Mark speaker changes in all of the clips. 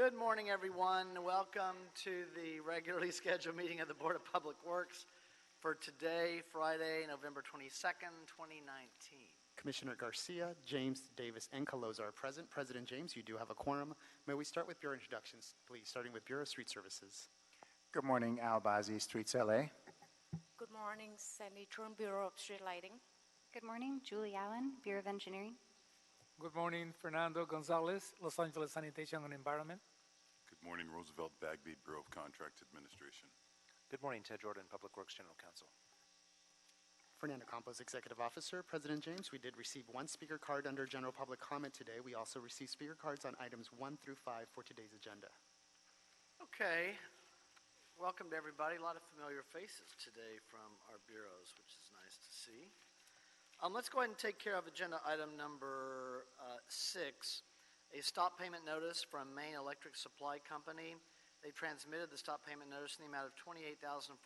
Speaker 1: Good morning, everyone. Welcome to the regularly scheduled meeting of the Board of Public Works for today, Friday, November 22nd, 2019.
Speaker 2: Commissioner Garcia, James, Davis, and Caloza are present. President James, you do have a quorum. May we start with Bureau introductions, please, starting with Bureau of Street Services.
Speaker 3: Good morning, Al Bazi, Streets LA.
Speaker 4: Good morning, Sandy Trun, Bureau of Street Lighting.
Speaker 5: Good morning, Julie Allen, Bureau of Engineering.
Speaker 6: Good morning, Fernando Gonzalez, Los Angeles Sanitation and Environment.
Speaker 7: Good morning, Roosevelt Bagby, Bureau of Contract Administration.
Speaker 8: Good morning, Ted Jordan, Public Works General Counsel.
Speaker 2: Fernando Campos, Executive Officer. President James, we did receive one speaker card under general public comment today. We also received speaker cards on items 1 through 5 for today's agenda.
Speaker 1: Okay. Welcome to everybody. A lot of familiar faces today from our bureaus, which is nice to see. Let's go ahead and take care of agenda item number 6, a stop payment notice from Maine Electric Supply Company. They transmitted the stop payment notice in the amount of $28,417.13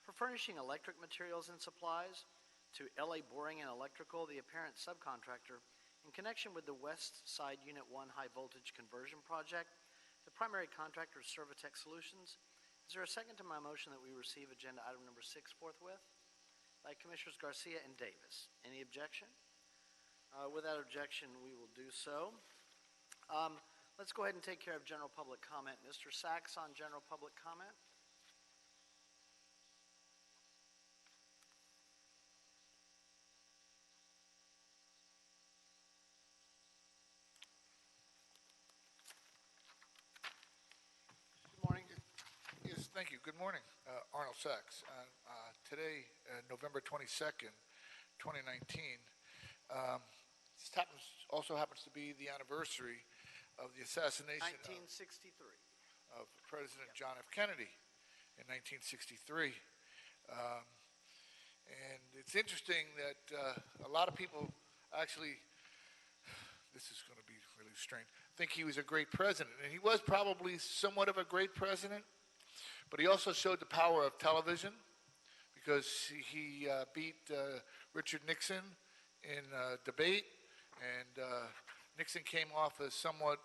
Speaker 1: for furnishing electric materials and supplies to LA Boring and Electrical, the apparent subcontractor, in connection with the West Side Unit 1 High Voltage Conversion Project. The primary contractor is Servitech Solutions. Is there a second to my motion that we receive agenda item number 6 forthwith? By Commissioners Garcia and Davis. Any objection? Without objection, we will do so. Let's go ahead and take care of general public comment. Mr. Sachs on general public comment. Good morning.
Speaker 9: Yes, thank you. Good morning. Arnold Sachs. Today, November 22nd, 2019, this also happens to be the anniversary of the assassination
Speaker 1: 1963.
Speaker 9: of President John F. Kennedy in 1963. And it's interesting that a lot of people actually, this is going to be really strange, think he was a great president. And he was probably somewhat of a great president, but he also showed the power of television, because he beat Richard Nixon in debate, and Nixon came off as somewhat,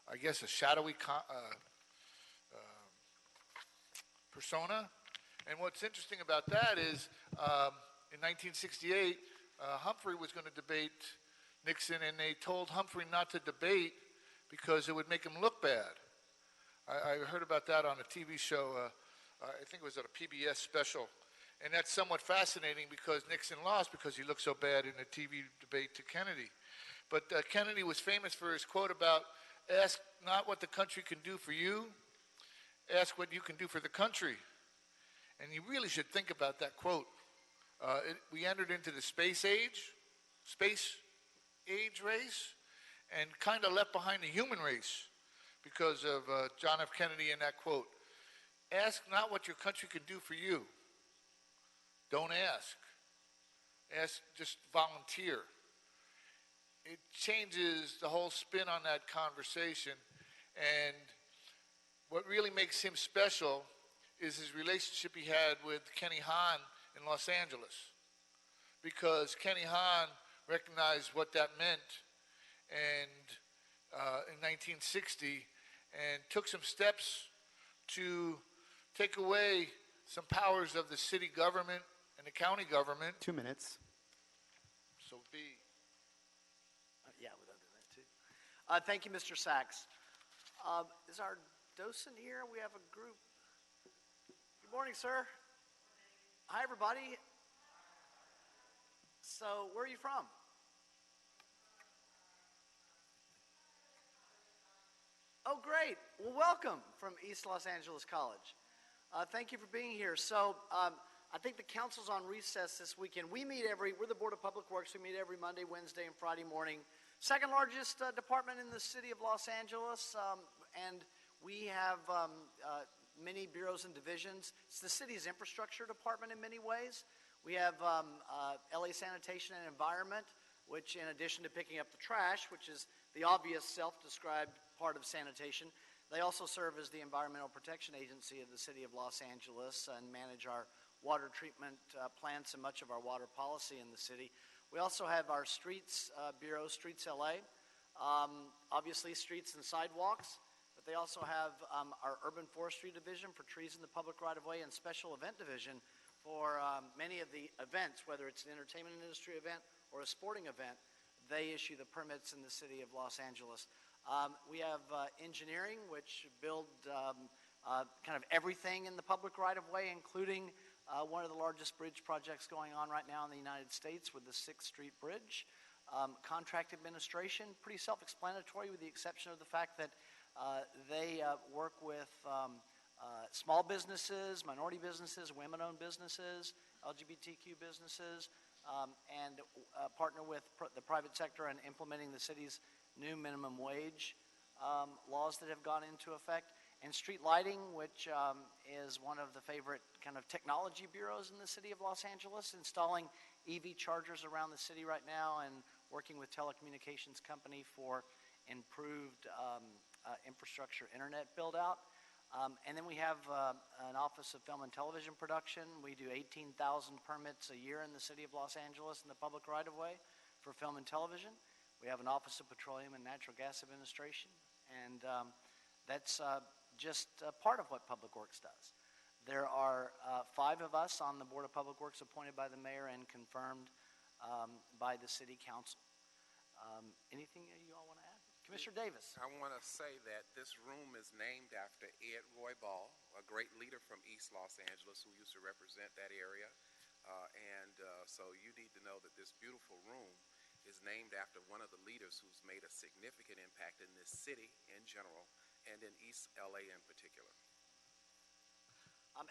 Speaker 9: I guess, a shadowy persona. And what's interesting about that is in 1968, Humphrey was going to debate Nixon, and they told Humphrey not to debate because it would make him look bad. I heard about that on a TV show, I think it was at a PBS special. And that's somewhat fascinating because Nixon lost because he looked so bad in a TV debate to Kennedy. But Kennedy was famous for his quote about, ask not what the country can do for you, ask what you can do for the country. And you really should think about that quote. We entered into the space age race, and kind of left behind the human race because of John F. Kennedy and that quote. Ask not what your country can do for you. Don't ask. Ask, just volunteer. It changes the whole spin on that conversation. And what really makes him special is his relationship he had with Kenny Hahn in Los Angeles. Because Kenny Hahn recognized what that meant and in 1960, and took some steps to take away some powers of the city government and the county government.
Speaker 2: 2 minutes.
Speaker 9: So be.
Speaker 1: Yeah, we'll do that too. Thank you, Mr. Sachs. Is our docent here? We have a group. Good morning, sir. Hi, everybody. So, where are you from? Oh, great. Well, welcome from East Los Angeles College. Thank you for being here. So, I think the council's on recess this weekend. We're the Board of Public Works. We meet every Monday, Wednesday, and Friday morning. Second largest department in the city of Los Angeles, and we have many bureaus and divisions. It's the city's infrastructure department in many ways. We have LA Sanitation and Environment, which in addition to picking up the trash, which is the obvious self-described part of sanitation, they also serve as the Environmental Protection Agency of the city of Los Angeles and manage our water treatment plants and much of our water policy in the city. We also have our Streets Bureau, Streets LA, Obviously, streets and sidewalks, but they also have our urban forestry division for trees in the public right-of-way and special event division for many of the events, whether it's an entertainment industry event or a sporting event. They issue the permits in the city of Los Angeles. We have engineering, which build kind of everything in the public right-of-way, including one of the largest bridge projects going on right now in the United States with the 6th Street Bridge. Contract administration, pretty self-explanatory with the exception of the fact that they work with small businesses, minority businesses, women-owned businesses, LGBTQ businesses, and partner with the private sector in implementing the city's new minimum wage laws that have gone into effect. And street lighting, which is one of the favorite kind of technology bureaus in the city of Los Angeles, installing EV chargers around the city right now and working with telecommunications company for improved infrastructure internet build-out. And then we have an Office of Film and Television Production. We do 18,000 permits a year in the city of Los Angeles in the public right-of-way for film and television. We have an Office of Petroleum and Natural Gas Administration, and that's just part of what Public Works does. There are 5 of us on the Board of Public Works appointed by the mayor and confirmed by the city council. Anything you all want to add? Commissioner Davis.
Speaker 10: I want to say that this room is named after Ed Roy Ball, a great leader from East Los Angeles who used to represent that area. So you need to know that this beautiful room is named after one of the leaders who's made a significant impact in this city in general and in East LA in particular.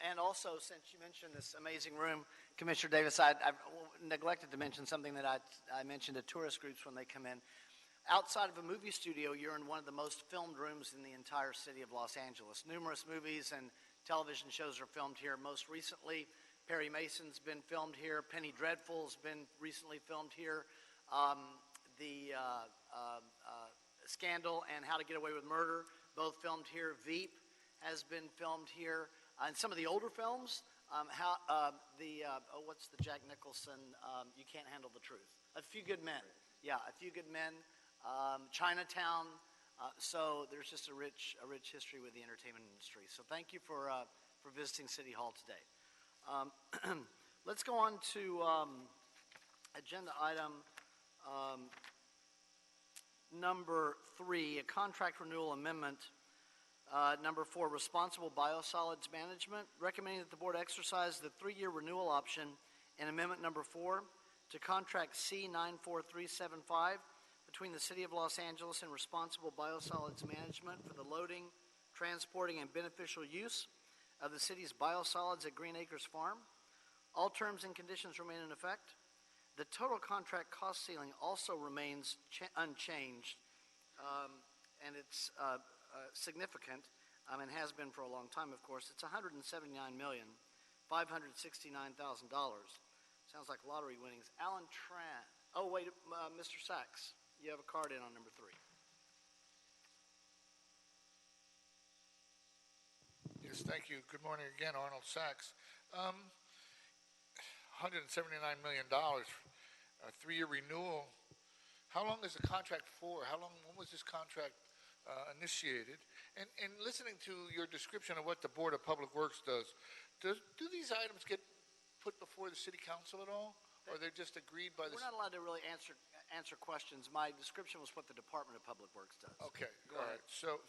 Speaker 1: And also, since you mentioned this amazing room, Commissioner Davis, I've neglected to mention something that I mentioned to tourist groups when they come in. Outside of a movie studio, you're in one of the most filmed rooms in the entire city of Los Angeles. Numerous movies and television shows are filmed here. Most recently, Perry Mason's been filmed here. Penny Dreadful's been recently filmed here. The Scandal and How to Get Away with Murder, both filmed here. Veep has been filmed here. And some of the older films, what's the Jack Nicholson, You Can't Handle the Truth. A Few Good Men. Yeah, A Few Good Men. Chinatown. So there's just a rich history with the entertainment industry. So thank you for visiting City Hall today. Let's go on to agenda item number 3, a contract renewal amendment. Number 4, responsible biosolids management. Recommending that the board exercise the 3-year renewal option in amendment number 4 to contract C94375 between the City of Los Angeles and Responsible Biosolids Management for the loading, transporting, and beneficial use of the city's biosolids at Green Acres Farm. All terms and conditions remain in effect. The total contract cost ceiling also remains unchanged, and it's significant, and has been for a long time, of course. It's $179,569,000. Sounds like lottery winnings. Alan Tran. Oh, wait, Mr. Sachs, you have a card in on number 3.
Speaker 9: Yes, thank you. Good morning again, Arnold Sachs. $179 million, a 3-year renewal. How long is the contract for? When was this contract initiated? And listening to your description of what the Board of Public Works does, do these items get put before the City Council at all? Or they're just agreed by the...
Speaker 1: We're not allowed to really answer questions. My description was what the Department of Public Works does.
Speaker 9: Okay, all right. So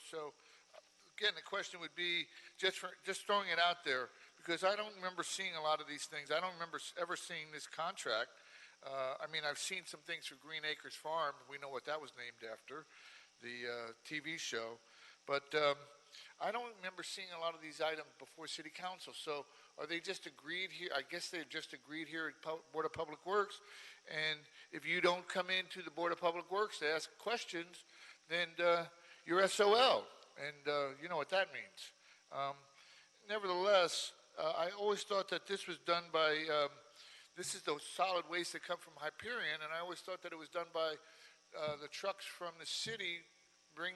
Speaker 9: again, the question would be, just throwing it out there, because I don't remember seeing a lot of these things. I don't remember ever seeing this contract. I mean, I've seen some things for Green Acres Farm. We know what that was named after, the TV show. But I don't remember seeing a lot of these items before City Council. So are they just agreed here? I guess they're just agreed here at Board of Public Works. And if you don't come into the Board of Public Works to ask questions, then you're SOL. And you know what that means. Nevertheless, I always thought that this was done by, this is those solid waste that come from Hyperion, and I always thought that it was done by the trucks from the city bring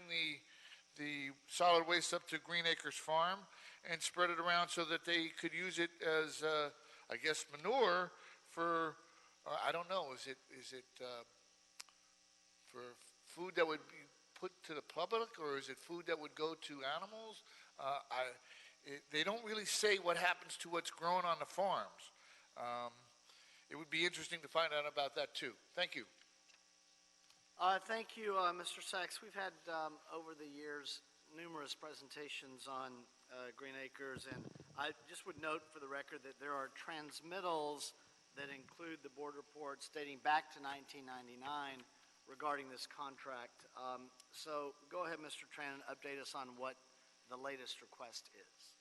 Speaker 9: the solid waste up to Green Acres Farm and spread it around so that they could use it as, I guess, manure for, I don't know, is it food that would be put to the public, or is it food that would go to animals? They don't really say what happens to what's grown on the farms. It would be interesting to find out about that too. Thank you.
Speaker 1: Thank you, Mr. Sachs. We've had, over the years, numerous presentations on Green Acres, and I just would note for the record that there are transmittals that include the board reports dating back to 1999 regarding this contract. So go ahead, Mr. Tran, and update us on what the latest request is.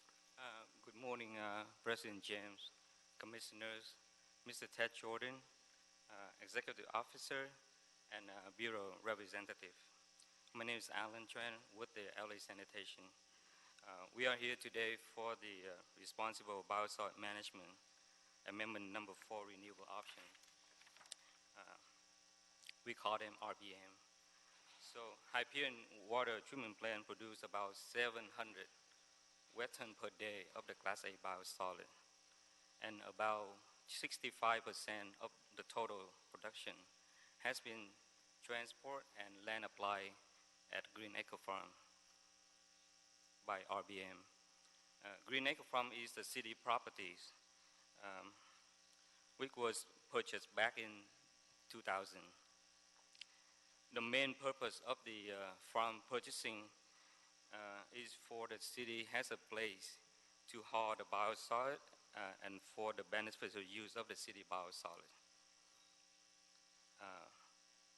Speaker 11: Good morning, President James, Commissioners, Mr. Ted Jordan, Executive Officer, and Bureau Representative. My name is Alan Tran with the LA Sanitation. We are here today for the Responsible Biosolids Management Amendment Number 4 Renewable Option. We call them RBM. So Hyperion Water Treatment Plant produce about 700 wet ton per day of the Class A biosolid, and about 65% of the total production has been transport and land applied at Green Acre Farm by RBM. Green Acre Farm is the city properties, which was purchased back in 2000. The main purpose of the farm purchasing is for the city has a place to haul the biosolid and for the beneficial use of the city biosolid.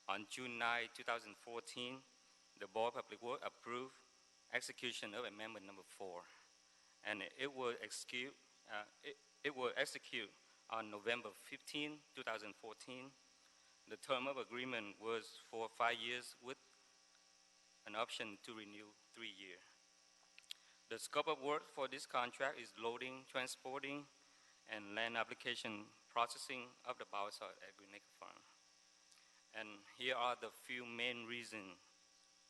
Speaker 11: On June 9, 2014, the Board of Public Works approved execution of Amendment Number 4, and it will execute on November 15, 2014. The term of agreement was for 5 years with an option to renew 3 years. The scope of work for this contract is loading, transporting, and land application processing of the biosolid at Green Acre Farm. And here are the few main reasons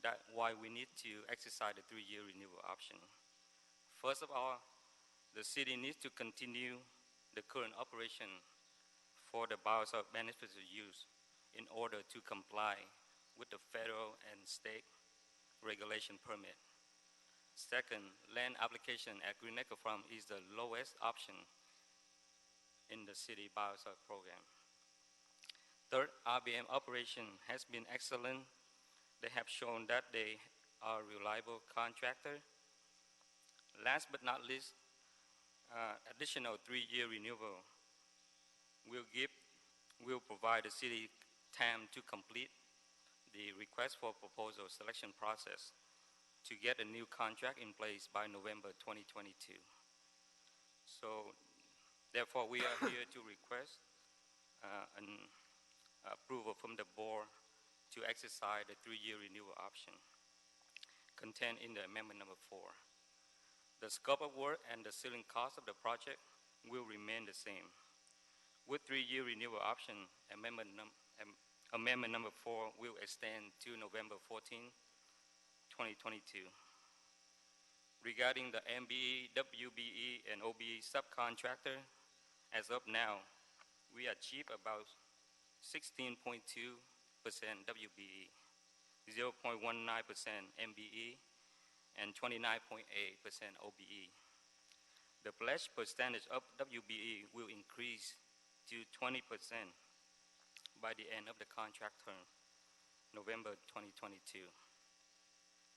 Speaker 11: that why we need to exercise the 3-year renewal option. First of all, the city needs to continue the current operation for the biosolid beneficial use in order to comply with the federal and state regulation permit. Second, land application at Green Acre Farm is the lowest option in the city biosolid program. Third, RBM operation has been excellent. They have shown that they are a reliable contractor. Last but not least, additional 3-year renewal will provide the city time to complete the request for proposal selection process to get a new contract in place by November 2022. So therefore, we are here to request an approval from the board to exercise the 3-year renewal option contained in the Amendment Number 4. The scope of work and the ceiling cost of the project will remain the same. With 3-year renewal option, Amendment Number 4 will extend to November 14, 2022. Regarding the MBE, WBE, and OBE subcontractor, as of now, we achieve about 16.2% WBE, 0.19% MBE, and 29.8% OBE. The pledge percentage of WBE will increase to 20% by the end of the contract term, November 2022.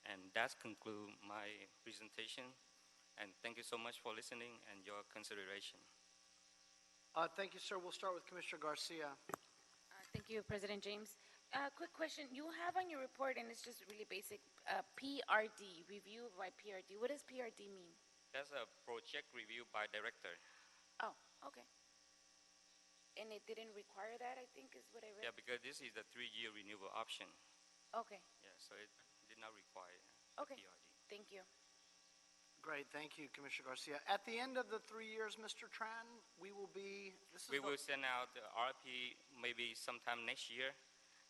Speaker 11: And that concludes my presentation, and thank you so much for listening and your consideration.
Speaker 1: Thank you, sir. We'll start with Commissioner Garcia.
Speaker 12: Thank you, President James. Quick question. You have on your report, and it's just really basic, PRD, review by PRD. What does PRD mean?
Speaker 11: That's a project review by director.
Speaker 12: Oh, okay. And it didn't require that, I think, is what I read?
Speaker 11: Yeah, because this is the 3-year renewal option.
Speaker 12: Okay.
Speaker 11: Yeah, so it did not require
Speaker 12: Okay.
Speaker 11: PRD.
Speaker 12: Thank you.
Speaker 1: Great, thank you, Commissioner Garcia. At the end of the 3 years, Mr. Tran, we will
Speaker 11: send out the RP maybe sometime next year,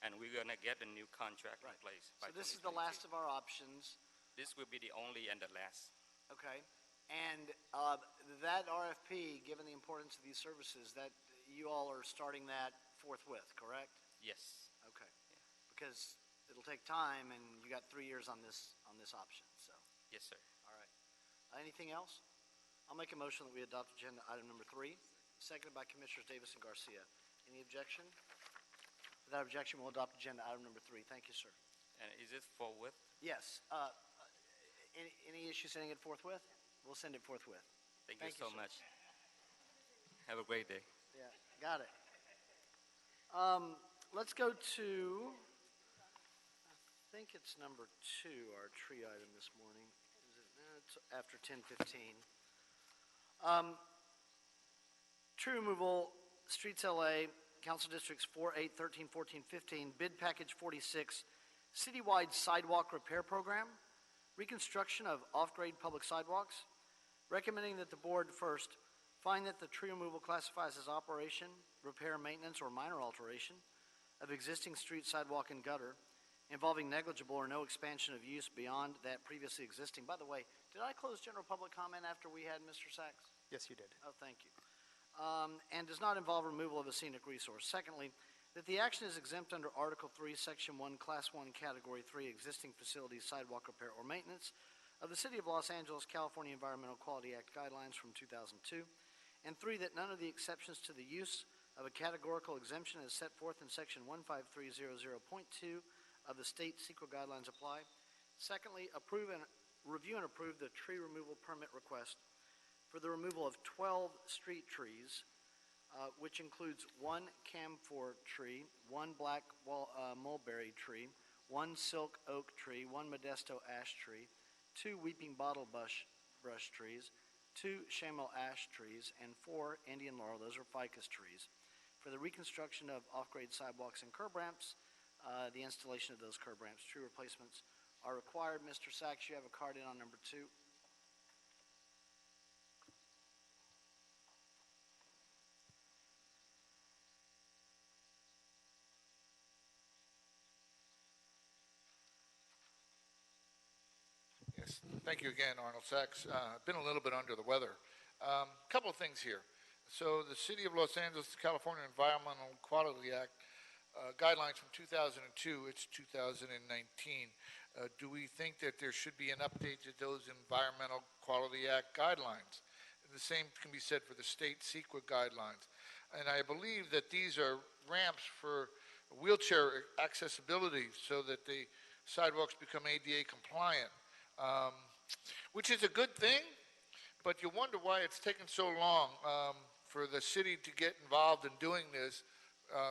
Speaker 11: and we're gonna get a new contract in place.
Speaker 1: So this is the last of our options.
Speaker 11: This will be the only and the last.
Speaker 1: Okay, and that RFP, given the importance of these services, that you all are starting that forthwith, correct?
Speaker 11: Yes.
Speaker 1: Okay, because it'll take time, and you got 3 years on this option, so,
Speaker 11: Yes, sir.
Speaker 1: all right. Anything else? I'll make a motion that we adopt agenda item number 3, seconded by Commissioners Davis and Garcia. Any objection? Without objection, we'll adopt agenda item number 3. Thank you, sir.
Speaker 11: And is it forthwith?
Speaker 1: Yes, any issue sending it forthwith? We'll send it forthwith.
Speaker 11: Thank
Speaker 1: Thank
Speaker 11: you
Speaker 1: you,
Speaker 11: so
Speaker 1: sir.
Speaker 11: much. Have a great day.
Speaker 1: Yeah, got it. Let's go to, I think it's number 2, our tree item this morning. Is it? It's after 10:15. Tree removal, Streets LA, Council Districts 4, 8, 13, 14, 15, bid package 46, citywide sidewalk repair program, reconstruction of off-grade public sidewalks, recommending that the board first find that the tree removal classifies as operation, repair, maintenance, or minor alteration of existing street, sidewalk, and gutter involving negligible or no expansion of use beyond that previously existing. By the way, did I close general public comment after we had Mr. Sachs?
Speaker 2: Yes, you did.
Speaker 1: Oh, thank you. And does not involve removal of a scenic resource. Secondly, that the action is exempt under Article 3, Section 1, Class 1, Category 3, existing facilities, sidewalk repair, or maintenance of the City of Los Angeles, California Environmental Quality Act guidelines from 2002. And 3, that none of the exceptions to the use of a categorical exemption as set forth in Section 15300.2 of the state CEQA guidelines apply. Secondly, review and approve the tree removal permit request for the removal of 12 street trees, which includes 1 camphor tree, 1 black mulberry tree, 1 silk oak tree, 1 modesto ash tree, 2 weeping bottle brush trees, 2 chamois ash trees, and 4 Indian laurel, those are ficus trees, for the reconstruction of off-grade sidewalks and curb ramps, the installation of those curb ramps. Tree replacements are required. Mr. Sachs, you have a card in on number 2.
Speaker 9: Yes, thank you again, Arnold Sachs. Been a little bit under the weather. Couple of things here. So the City of Los Angeles, California Environmental Quality Act guidelines from 2002, it's 2019. Do we think that there should be an update to those Environmental Quality Act guidelines? The same can be said for the state CEQA guidelines. And I believe that these are ramps for wheelchair accessibility so that the sidewalks become ADA compliant, which is a good thing, but you wonder why it's taken so long for the city to get involved in doing this,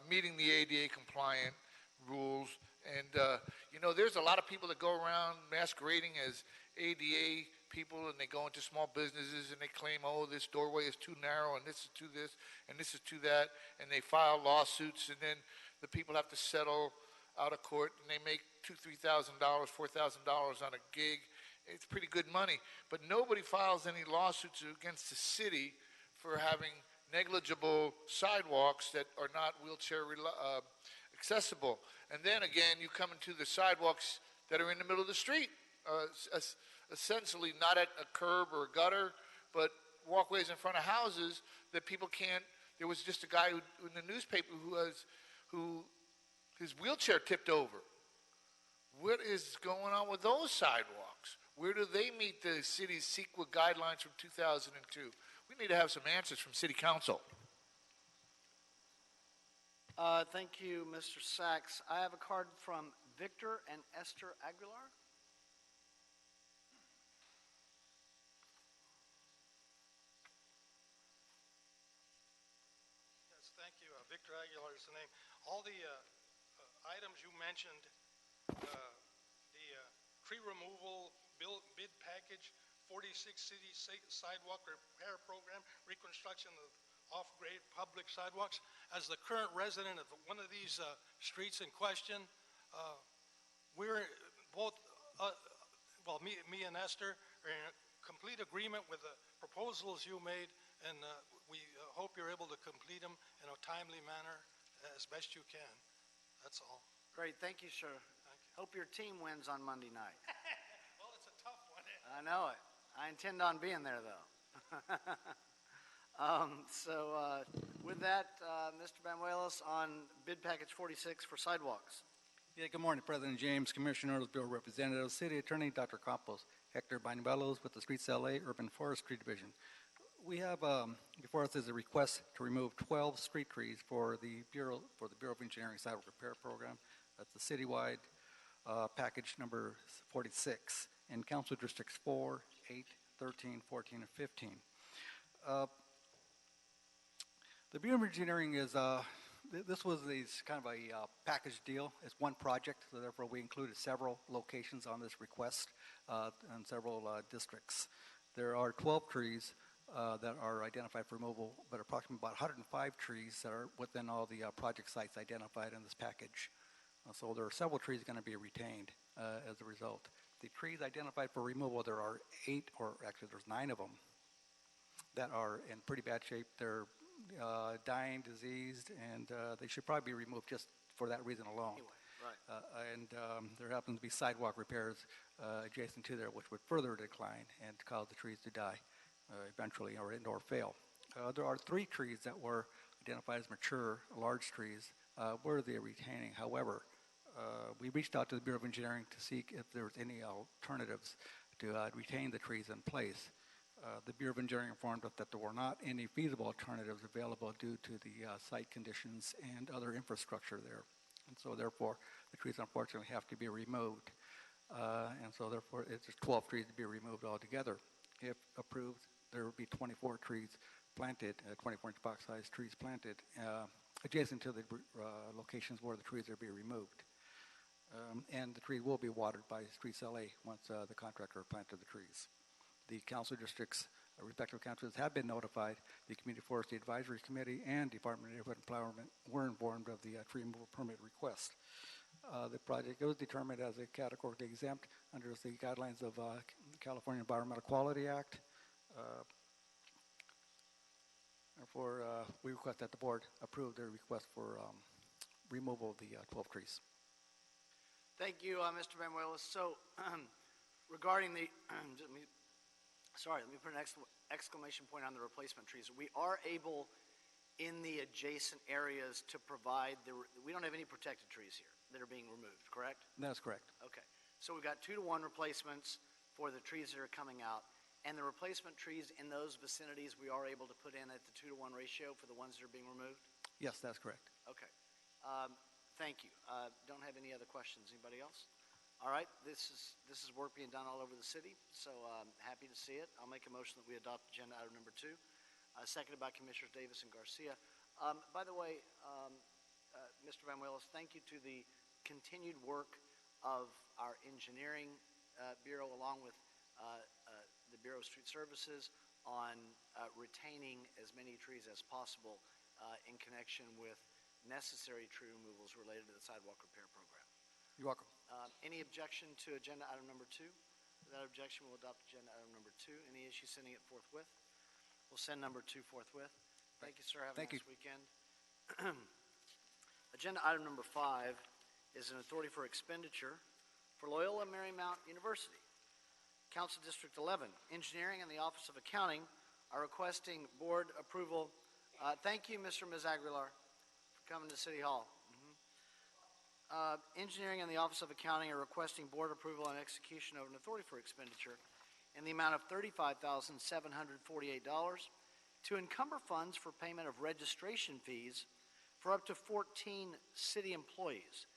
Speaker 9: meeting the ADA compliant rules. And, you know, there's a lot of people that go around masquerading as ADA people, and they go into small businesses and they claim, oh, this doorway is too narrow, and this is too this, and this is too that, and they file lawsuits, and then the people have to settle out of court, and they make $2,000, $3,000, $4,000 on a gig. It's pretty good money, but nobody files any lawsuits against the city for having negligible sidewalks that are not wheelchair accessible. And then again, you come into the sidewalks that are in the middle of the street, essentially not at a curb or a gutter, but walkways in front of houses that people can't. There was just a guy in the newspaper who his wheelchair tipped over. What is going on with those sidewalks? Where do they meet the city's CEQA guidelines from 2002? We need to have some answers from City Council.
Speaker 1: Thank you, Mr. Sachs. I have a card from Victor and Esther Aguilar.
Speaker 13: Yes, thank you. Victor Aguilar is the name. All the items you mentioned, the tree removal bid package, 46 city sidewalk repair program, reconstruction of off-grade public sidewalks. As the current resident of one of these streets in question, we're both, well, me and Esther are in complete agreement with the proposals you made, and we hope you're able to complete them in a timely manner as best you can. That's all.
Speaker 1: Great, thank you, sir.
Speaker 13: Thank you.
Speaker 1: Hope your team wins on Monday night.
Speaker 13: Well, it's a tough one.
Speaker 1: I know it. I intend on being there, though. With that, Mr. Banuelos on bid package 46 for sidewalks.
Speaker 14: Yeah, good morning, President James, Commissioners, Bill Representatives, City Attorney Dr. Campos, Hector Banibelos with the Streets LA Urban Forestry Division. We have before us is a request to remove 12 street trees for the Bureau of Engineering Sidewalk Repair Program. That's the citywide package number 46 in Council Districts 4, 8, 13, 14, and 15. The Bureau of Engineering is, this was kind of a package deal. It's one project, so therefore we included several locations on this request and several districts. There are 12 trees that are identified for removal, but approximately about 105 trees that are within all the project sites identified in this package. So there are several trees going to be retained as a result. The trees identified for removal, there are 8, or actually there's 9 of them that are in pretty bad shape. They're dying, diseased, and they should probably be removed just for that reason alone.
Speaker 1: Anyway, right.
Speaker 14: And there happens to be sidewalk repairs adjacent to there, which would further decline and cause the trees to die eventually or fail. There are 3 trees that were identified as mature, large trees, worthy of retaining. However, we reached out to the Bureau of Engineering to seek if there was any alternatives to retain the trees in place. The Bureau of Engineering informed us that there were not any feasible alternatives available due to the site conditions and other infrastructure there. And so therefore, the trees unfortunately have to be removed. And so therefore, it's just 12 trees to be removed altogether. If approved, there will be 24 trees planted, 24-inch box-sized trees planted adjacent to the locations where the trees are being removed. And the tree will be watered by Streets LA once the contractor planted the trees. The council districts, respective councils, have been notified. The Community Forestry Advisory Committee and Department of Neighborhood Empowerment were informed of the tree removal permit request. The project was determined as a categorically exempt under the guidelines of the California Environmental Quality Act. Therefore, we request that the board approve the request for removal of the 12 trees.
Speaker 1: Thank you, Mr. Banuelos. So, regarding the, let me put an exclamation point on the replacement trees. We are able, in the adjacent areas, to provide, we don't have any protected trees here that are being removed, correct?
Speaker 14: That's correct.
Speaker 1: Okay. So we've got 2-to-1 replacements for the trees that are coming out. And the replacement trees in those vicinities, we are able to put in at the 2-to-1 ratio for the ones that are being removed?
Speaker 14: Yes, that's correct.
Speaker 1: Okay. Thank you. Don't have any other questions. Anybody else? All right. This is work being done all over the city, so happy to see it. I'll make a motion that we adopt agenda item number 2, seconded by Commissioners Davis and Garcia. By the way, Mr. Banuelos, thank you to the continued work of our engineering bureau, along with the Bureau of Street Services, on retaining as many trees as possible in connection with necessary tree removals related to the sidewalk repair program.
Speaker 14: You're welcome.
Speaker 1: Any objection to agenda item number 2? Without objection, we'll adopt agenda item number 2. Any issue sending it forthwith? We'll send number 2 forthwith. Thank you, sir. Have a nice weekend. Agenda item number 5 is an authority for expenditure for Loyola Marymount University. Council District 11, Engineering and the Office of Accounting are requesting board approval. Thank you, Mr. and Ms. Aguilar, for coming to City Hall. Engineering and the Office of Accounting are requesting board approval and execution of an authority for expenditure in the amount of $35,748 to encumber funds for payment of registration fees for up to 14 city employees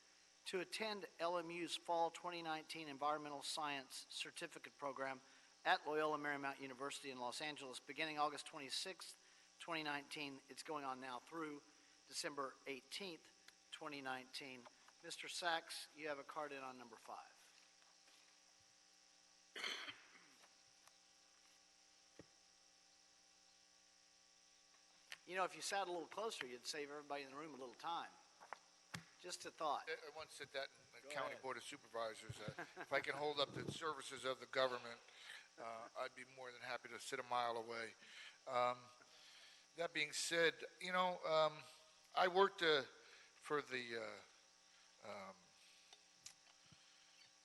Speaker 1: to attend LMU's Fall 2019 Environmental Science Certificate Program at Loyola Marymount University in Los Angeles beginning August 26th, 2019. It's going on now through December 18th, 2019. Mr. Sachs, you have a card in on number 5. You know, if you sat a little closer, you'd save everybody in the room a little time. Just a thought.
Speaker 9: I once said that in the County Board of Supervisors. If I can hold up the services of the government, I'd be more than happy to sit a mile away. That being said, you know, I worked for the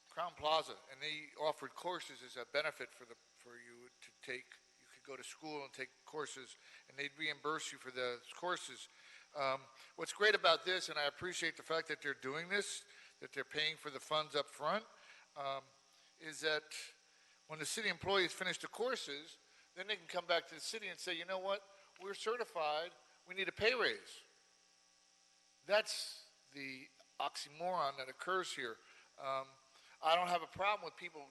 Speaker 9: Crown Plaza, and they offered courses as a benefit for you to take. You could go to school and take courses, and they'd reimburse you for those courses. What's great about this, and I appreciate the fact that they're doing this, that they're paying for the funds up front, is that when the city employees finish the courses, then they can come back to the city and say, you know what, we're certified, we need a pay raise. That's the oxymoron that occurs here. I don't have a problem with people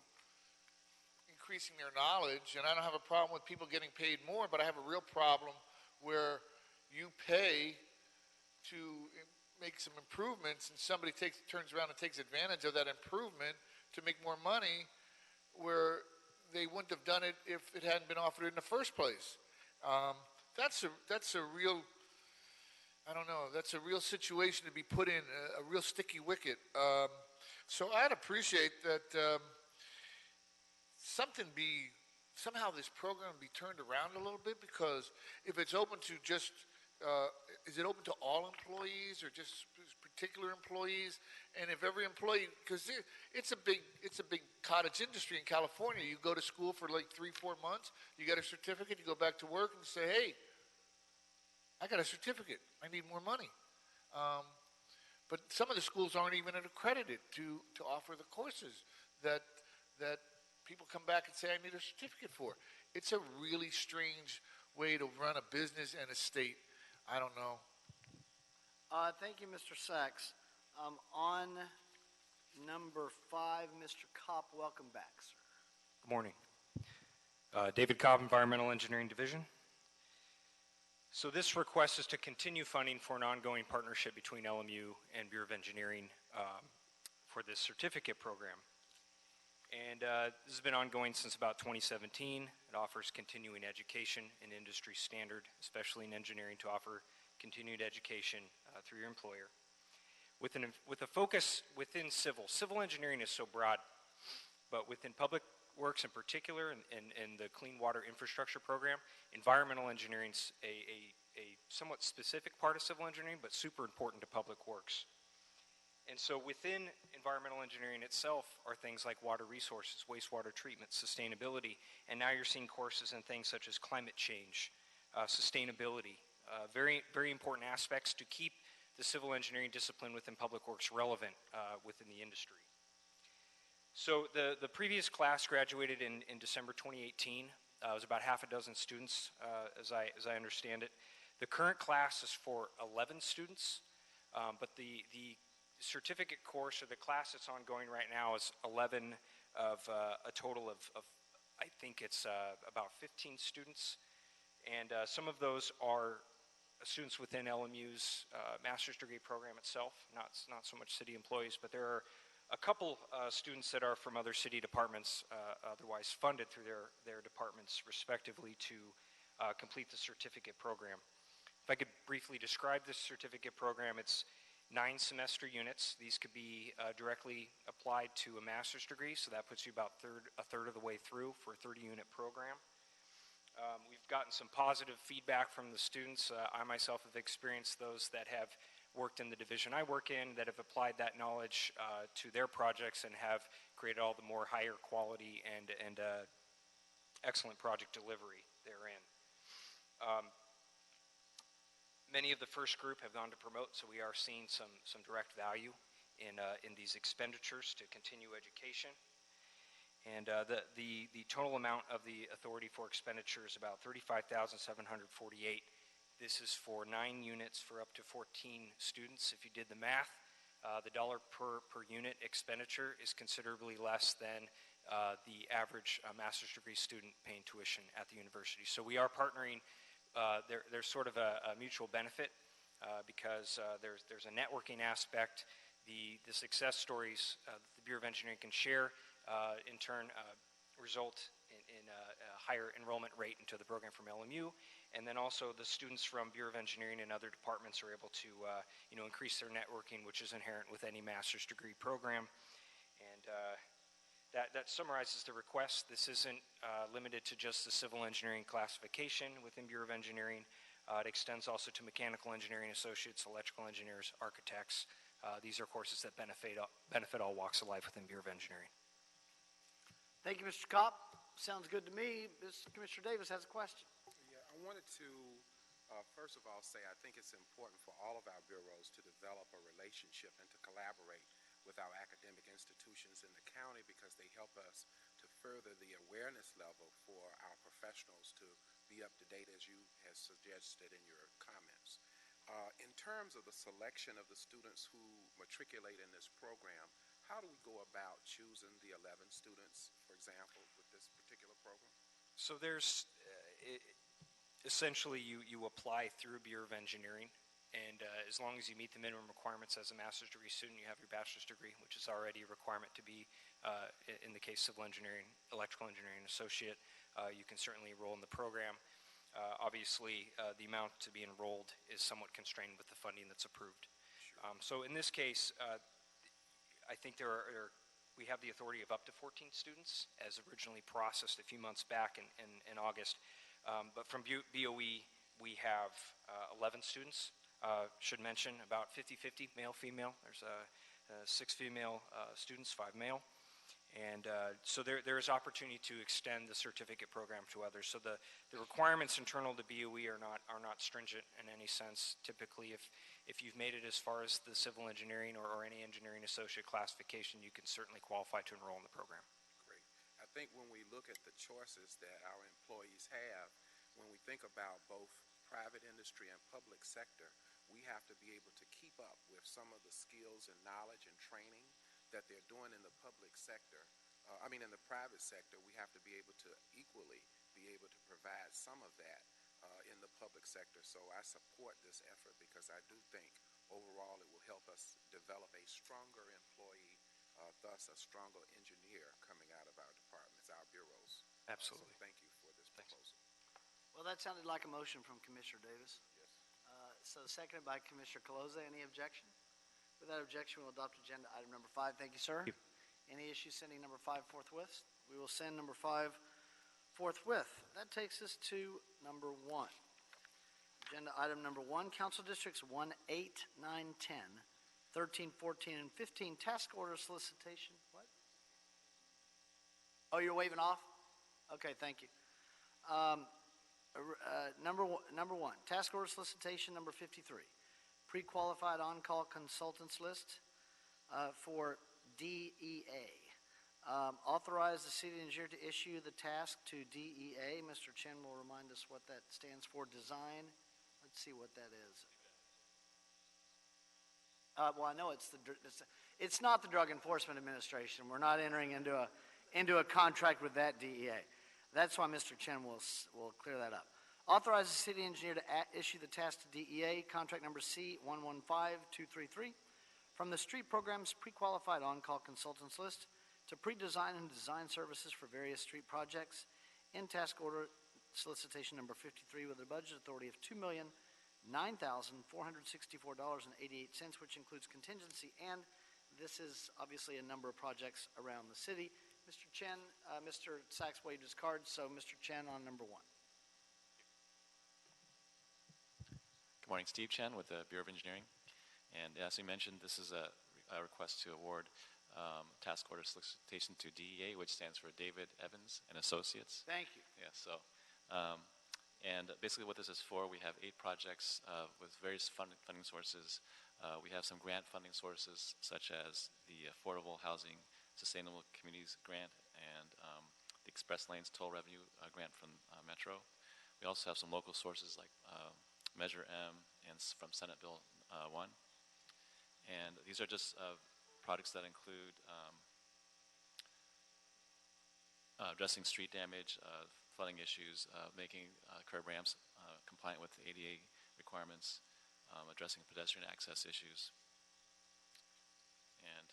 Speaker 9: increasing their knowledge, and I don't have a problem with people getting paid more, but I have a real problem where you pay to make some improvements and somebody turns around and takes advantage of that improvement to make more money where they wouldn't have done it if it hadn't been offered in the first place. That's a real, I don't know, that's a real situation to be put in, a real sticky wicket. So I'd appreciate that somehow this program be turned around a little bit, because if it's open to just, is it open to all employees or just particular employees? And if every employee, because it's a big cottage industry in California. You go to school for like 3-4 months, you get a certificate, you go back to work and say, hey, I got a certificate, I need more money. But some of the schools aren't even accredited to offer the courses that people come back and say, I need a certificate for. It's a really strange way to run a business and a state. I don't know.
Speaker 1: Thank you, Mr. Sachs. On number 5, Mr. Kopp, welcome back, sir.
Speaker 15: Good morning. David Cobb, Environmental Engineering Division. So this request is to continue funding for an ongoing partnership between LMU and Bureau of Engineering for this certificate program. And this has been ongoing since about 2017. It offers continuing education and industry standard, especially in engineering, to offer continued education through your employer. With a focus within civil. Civil engineering is so broad, but within public works in particular and the Clean Water Infrastructure Program, environmental engineering is a somewhat specific part of civil engineering, but super important to public works. And so within environmental engineering itself are things like water resources, wastewater treatment, sustainability, and now you're seeing courses in things such as climate change, sustainability, very, very important aspects to keep the civil engineering discipline within public works relevant within the industry. So the previous class graduated in December 2018. It was about half a dozen students, as I understand it. The current class is for 11 students, but the certificate course, or the class that's ongoing right now, is 11 of a total of I think it's about 15 students. And some of those are students within LMU's master's degree program itself, not so much city employees, but there are a couple students that are from other city departments, otherwise funded through their departments respectively, to complete the certificate program. If I could briefly describe this certificate program, it's 9 semester units. These could be directly applied to a master's degree, so that puts you about a third of the way through for a 30-unit program. We've gotten some positive feedback from the students. I myself have experienced those that have worked in the division I work in, that have applied that knowledge to their projects and have created all the more higher quality and excellent project delivery therein. Many of the first group have gone to promote, so we are seeing some direct value in these expenditures to continue education. And the total amount of the authority for expenditure is about $35,748. This is for 9 units for up to 14 students. If you did the math, the dollar per unit expenditure is considerably less than the average master's degree student paying tuition at the university. So we are partnering. There's sort of a mutual benefit because there's a networking aspect. The success stories that the Bureau of Engineering can share in turn result in a higher enrollment rate into the program from LMU, and then also the students from Bureau of Engineering and other departments are able to increase their networking, which is inherent with any master's degree program. And that summarizes the request. This isn't limited to just the civil engineering classification within Bureau of Engineering. It extends also to mechanical engineering associates, electrical engineers, architects. These are courses that benefit all walks of life within Bureau of Engineering.
Speaker 1: Thank you, Mr. Kopp. Sounds good to me. Commissioner Davis has a question.
Speaker 10: Yeah, I wanted to first of all say I think it's important for all of our bureaus to develop a relationship and to collaborate with our academic institutions in the county because they help us to further the awareness level for our professionals to be up to date, as you have suggested in your comments. In terms of the selection of the students who matriculate in this program, how do we go about choosing the 11 students, for example, with this particular program?
Speaker 15: So there's essentially you apply through Bureau of Engineering, and as long as you meet the minimum requirements as a master's degree student, you have your bachelor's degree, which is already a requirement to be, in the case civil engineering, electrical engineering associate, you can certainly enroll in the program. Obviously, the amount to be enrolled is somewhat constrained with the funding that's approved. So in this case, I think we have the authority of up to 14 students, as originally processed a few months back in August. But from BOE, we have 11 students. Should mention about 50-50 male-female. There's 6 female students, 5 male. And so there is opportunity to extend the certificate program to others. So the requirements internal to BOE are not stringent in any sense. Typically, if you've made it as far as the civil engineering or any engineering associate classification, you can certainly qualify to enroll in the program.
Speaker 10: Great. I think when we look at the choices that our employees have, when we think about both private industry and public sector, we have to be able to keep up with some of the skills and knowledge and training that they're doing in the public sector. In the private sector, we have to be able to equally be able to provide some of that in the public sector. So I support this effort because I do think overall it will help us develop a stronger employee, thus a stronger engineer coming out of our departments, our bureaus.
Speaker 15: Absolutely.
Speaker 10: So thank you for this proposal.
Speaker 1: Well, that sounded like a motion from Commissioner Davis.
Speaker 10: Yes.
Speaker 1: So seconded by Commissioner Caloza. Any objection? Without objection, we'll adopt agenda item number 5. Thank you, sir.
Speaker 15: Thank you.
Speaker 1: Any issues sending number 5 forthwith? We will send number 5 forthwith. That takes us to number 1. Agenda item number 1, Council Districts 1, 8, 9, 10, 13, 14, and 15, task order solicitation. What? Oh, you're waving off? Okay, thank you. Number one, task order solicitation number 53. Pre-qualified on-call consultants list for DEA. Authorize the city engineer to issue the task to DEA. Mr. Chen will remind us what that stands for. Design. Let's see what that is. Well, I know it's not the Drug Enforcement Administration. We're not entering into a contract with that DEA. That's why Mr. Chen will clear that up. Authorize the city engineer to issue the task to DEA, contract number C115233, from the street program's pre-qualified on-call consultants list to pre-design and design services for various street projects in task order solicitation number 53 with a budget authority of $2,009,464.88, which includes contingency, and this is obviously a number of projects around the city. Mr. Chen, Mr. Sachs waved his card, so Mr. Chen on number 1.
Speaker 16: Good morning, Steve Chen with the Bureau of Engineering. And as we mentioned, this is a request to award task order solicitation to DEA, which stands for David Evans and Associates.
Speaker 1: Thank you.
Speaker 16: Yeah, so, and basically what this is for, we have 8 projects with various funding sources. We have some grant funding sources, such as the Affordable Housing Sustainable Communities Grant and the Express Lanes Toll Revenue Grant from Metro. We also have some local sources like Measure M and from Senate Bill 1. And these are just projects that include addressing street damage, flooding issues, making curb ramps compliant with the ADA requirements, addressing pedestrian access issues. And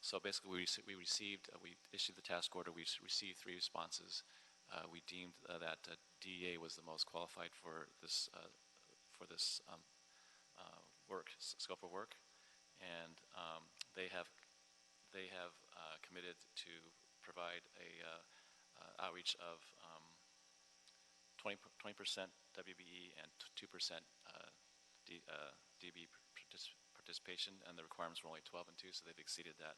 Speaker 16: so basically we issued the task order, we received 3 responses. We deemed that DEA was the most qualified for this scope of work, and they have committed to provide a outreach of 20% WBE and 2% DB participation, and the requirements were only 12 and 2, so they've exceeded that.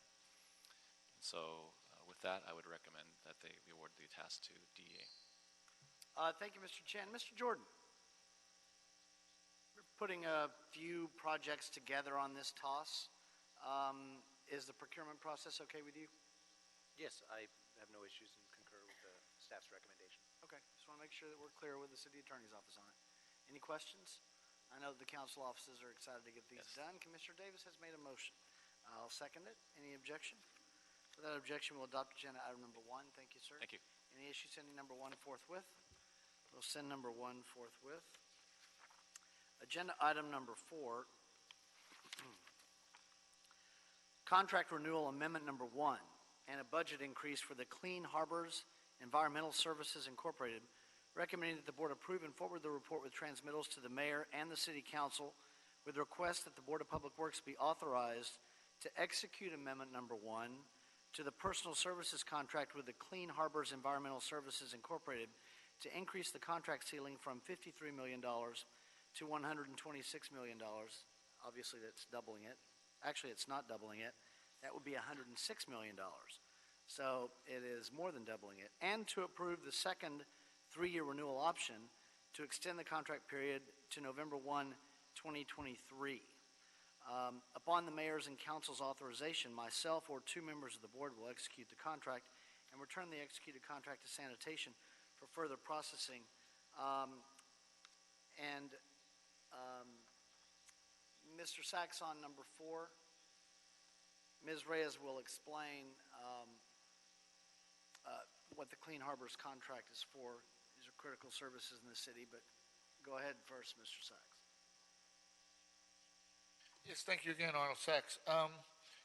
Speaker 16: And so with that, I would recommend that we award the task to DEA.
Speaker 1: Thank you, Mr. Chen. Mr. Jordan. putting a few projects together on this toss. Is the procurement process okay with you?
Speaker 8: Yes, I have no issues and concur with the staff's recommendation.
Speaker 1: Okay, just want to make sure that we're clear with the city attorney's office on it. Any questions? I know the council offices are excited to get these done. Commissioner Davis has made a motion. I'll second it. Any objection? Without objection, we'll adopt agenda item number 1. Thank you, sir.
Speaker 16: Thank you.
Speaker 1: Any issue sending number 1 forthwith? We'll send number 1 forthwith. Agenda item number 4. Contract renewal amendment number 1 and a budget increase for the Clean Harbors Environmental Services Incorporated, recommending that the board approve and forward the report with transmittals to the mayor and the city council with the request that the Board of Public Works be authorized to execute amendment number 1 to the personal services contract with the Clean Harbors Environmental Services Incorporated to increase the contract ceiling from $53 million to $126 million. Obviously, that's doubling it. Actually, it's not doubling it. That would be $106 million. So it is more than doubling it. And to approve the second 3-year renewal option to extend the contract period to November 1, 2023. Upon the mayor's and council's authorization, myself or 2 members of the board will execute the contract and return the executed contract to sanitation for further processing. Mr. Sachs on number 4. Ms. Reyes will explain what the Clean Harbors contract is for. These are critical services in the city, but go ahead first, Mr. Sachs.
Speaker 9: Yes, thank you again, Arnold Sachs.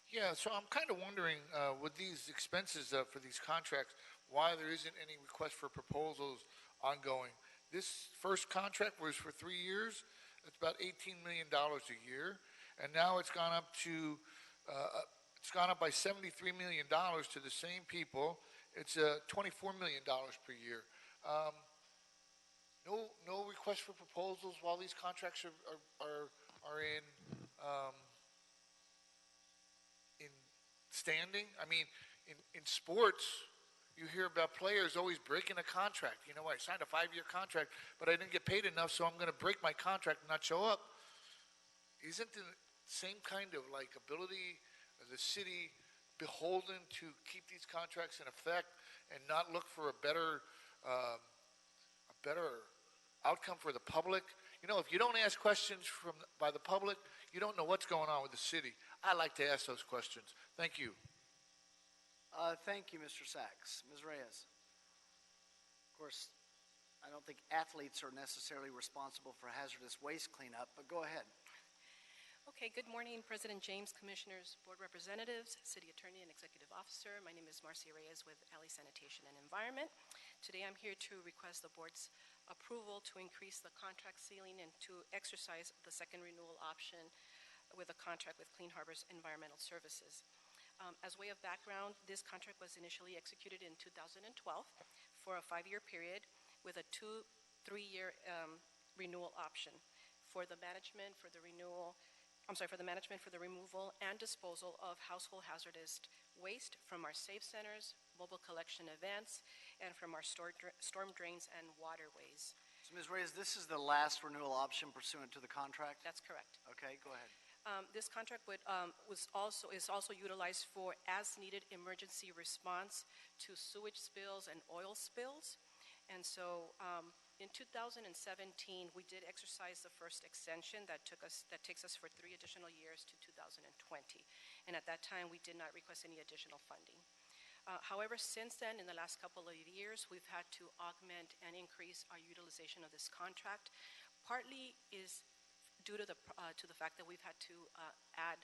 Speaker 9: Yeah, so I'm kind of wondering, with these expenses for these contracts, why there isn't any request for proposals ongoing. This first contract was for 3 years. It's about $18 million a year, and now it's gone up by $73 million to the same people. It's $24 million per year. No request for proposals while these contracts are in standing. I mean, in sports, you hear about players always breaking a contract. You know, I signed a 5-year contract, but I didn't get paid enough, so I'm going to break my contract and not show up. Isn't the same kind of like ability of the city beholden to keep these contracts in effect and not look for a better outcome for the public? You know, if you don't ask questions by the public, you don't know what's going on with the city. I like to ask those questions. Thank you.
Speaker 1: Thank you, Mr. Sachs. Ms. Reyes. Of course, I don't think athletes are necessarily responsible for hazardous waste cleanup, but go ahead.
Speaker 17: Okay, good morning, President James, Commissioners, Board Representatives, City Attorney, and Executive Officer. My name is Marcia Reyes with Alley Sanitation and Environment. Today I'm here to request the Board's approval to increase the contract ceiling and to exercise the second renewal option with a contract with Clean Harbors Environmental Services. As way of background, this contract was initially executed in 2012 for a 5-year period with a 3-year renewal option for the management, for the removal and disposal of household hazardous waste from our safe centers, mobile collection events, and from our storm drains and waterways.
Speaker 1: So, Ms. Reyes, this is the last renewal option pursuant to the contract?
Speaker 17: That's correct.
Speaker 1: Okay, go ahead.
Speaker 17: This contract is also utilized for as-needed emergency response to sewage spills and oil spills. And so in 2017, we did exercise the first extension that takes us for 3 additional years to 2020. And at that time, we did not request any additional funding. However, since then, in the last couple of years, we've had to augment and increase our utilization of this contract. Partly is due to the fact that we've had to add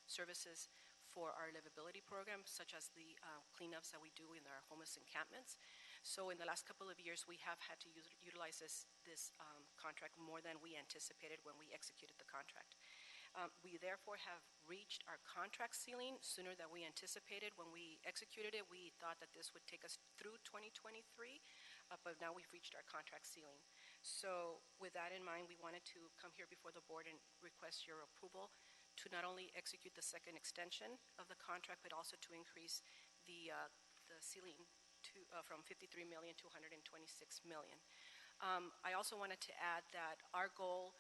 Speaker 17: services for our livability program, such as the cleanups that we do in our homeless encampments. So in the last couple of years, we have had to utilize this contract more than we anticipated when we executed the contract. We therefore have reached our contract ceiling sooner than we anticipated. When we executed it, we thought that this would take us through 2023, but now we've reached our contract ceiling. So with that in mind, we wanted to come here before the board and request your approval to not only execute the second extension of the contract, but also to increase the ceiling from $53 million to $126 million. I also wanted to add that our goal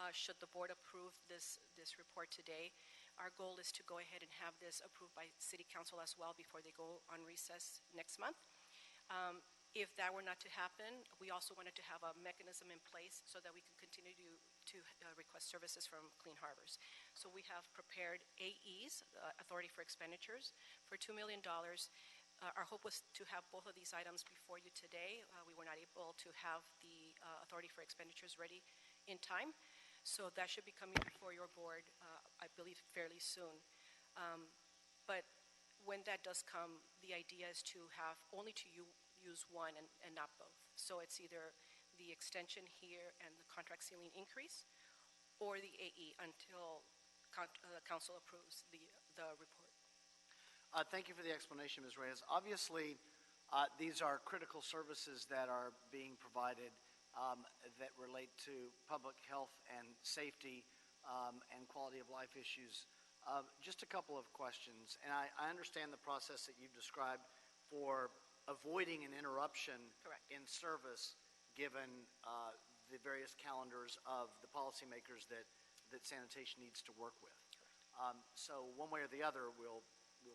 Speaker 17: should the board approve this report today. Our goal is to go ahead and have this approved by City Council as well before they go on recess next month. If that were not to happen, we also wanted to have a mechanism in place so that we can continue to request services from Clean Harbors. So we have prepared AEs, Authority for Expenditures, for $2 million. Our hope was to have both of these items before you today. We were not able to have the Authority for Expenditures ready in time. So that should be coming before your board, I believe, fairly soon. But when that does come, the idea is to have only to use one and not both. So it's either the extension here and the contract ceiling increase, or the AE until council approves the report.
Speaker 1: Thank you for the explanation, Ms. Reyes. Obviously, these are critical services that are being provided that relate to public health and safety and quality of life issues. Just a couple of questions, and I understand the process that you've described for avoiding an interruption in service given the various calendars of the policymakers that sanitation needs to work with. So one way or the other, we'll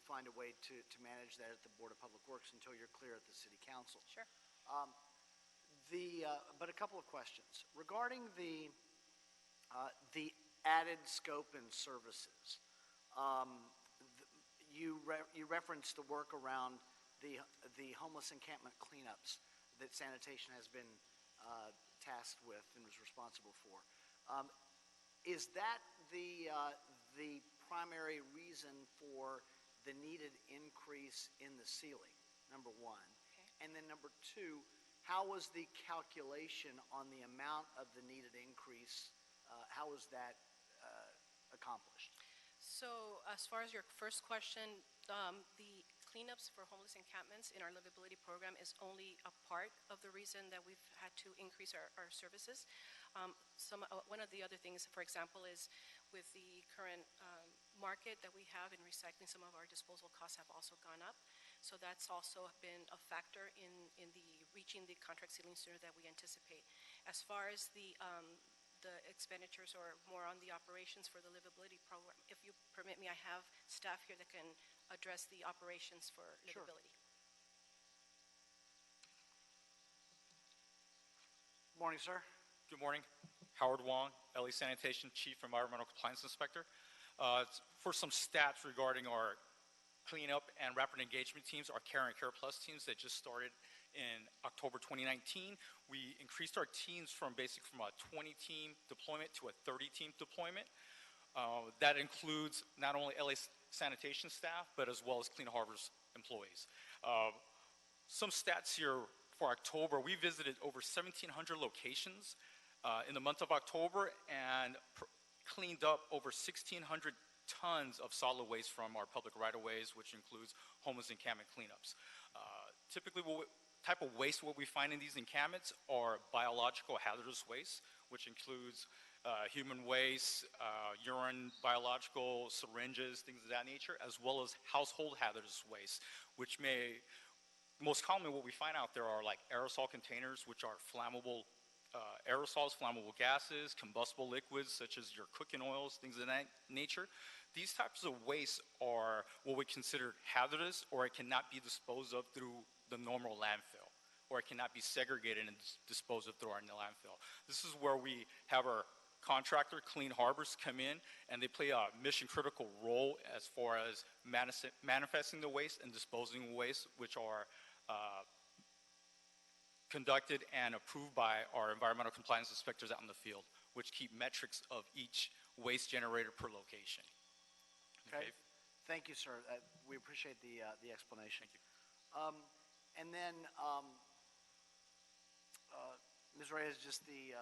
Speaker 1: find a way to manage that at the Board of Public Works until you're clear at the City Council.
Speaker 17: Sure.
Speaker 1: But a couple of questions. Regarding the added scope and services, you referenced the work around the homeless encampment cleanups that sanitation has been tasked with and was responsible for. Is that the primary reason for the needed increase in the ceiling, number one? Okay. And then number two, how was the calculation on the amount of the needed increase, how was that accomplished?
Speaker 17: So as far as your first question, the cleanups for homeless encampments in our livability program is only a part of the reason that we've had to increase our services. One of the other things, for example, is with the current market that we have in recycling, some of our disposal costs have also gone up. So that's also been a factor in the reaching the contract ceiling sooner that we anticipate. As far as the expenditures or more on the operations for the livability program, if you permit me, I have staff here that can address the operations for livability.
Speaker 1: Good morning, sir.
Speaker 18: Good morning. Howard Wong, LA Sanitation Chief Environmental Compliance Inspector. For some stats regarding our cleanup and rapid engagement teams, our Care and Care Plus teams that just started in October 2019, we increased our teams from a 20-team deployment to a 30-team deployment. That includes not only LA Sanitation staff, but as well as Clean Harbors employees. Some stats here for October, we visited over 1,700 locations in the month of October and cleaned up over 1,600 tons of solid waste from our public right-of-ways, which includes homeless encampment cleanups. Typically, what type of waste what we find in these encampments are biological hazardous waste, which includes human waste, urine, biological syringes, things of that nature, as well as household hazardous waste, which most commonly what we find out there are like aerosol containers, which are flammable aerosols, flammable gases, combustible liquids such as your cooking oils, things of that nature. These types of waste are what we consider hazardous, or it cannot be disposed of through the normal landfill, or it cannot be segregated and disposed of through our landfill. This is where we have our contractor, Clean Harbors, come in, and they play a mission-critical role as far as manifesting the waste and disposing of waste, which are conducted and approved by our environmental compliance inspectors out in the field, which keep metrics of each waste generated per location.
Speaker 1: Okay. Thank you, sir. We appreciate the explanation.
Speaker 18: Thank you.
Speaker 1: And then, Ms. Reyes, just the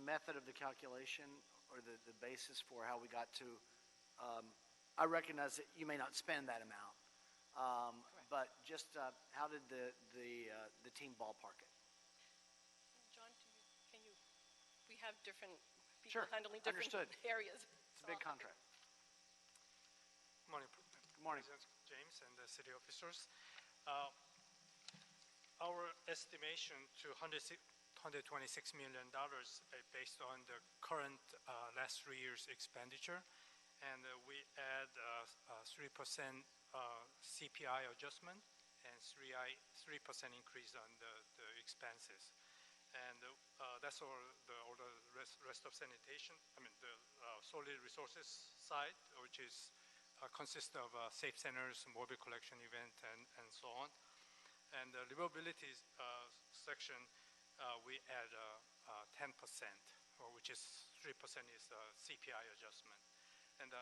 Speaker 1: method of the calculation or the basis for how we got to, I recognize that you may not spend that amount, but just how did the team ballpark it?
Speaker 17: John, we have different people handling different areas.
Speaker 1: It's a big contract.
Speaker 19: Good morning.
Speaker 1: Good morning.
Speaker 19: President James and the city officers. Our estimation to 160 $126 million based on the current last 3 years expenditure. And we add 3% CPI adjustment and 3% increase on the expenses. And that's all the rest of sanitation. I mean, the solid resources side, which is consists of safe centers, mobile collection event, and so on. And the livability section, we add 10%, which is 3% is CPI adjustment. And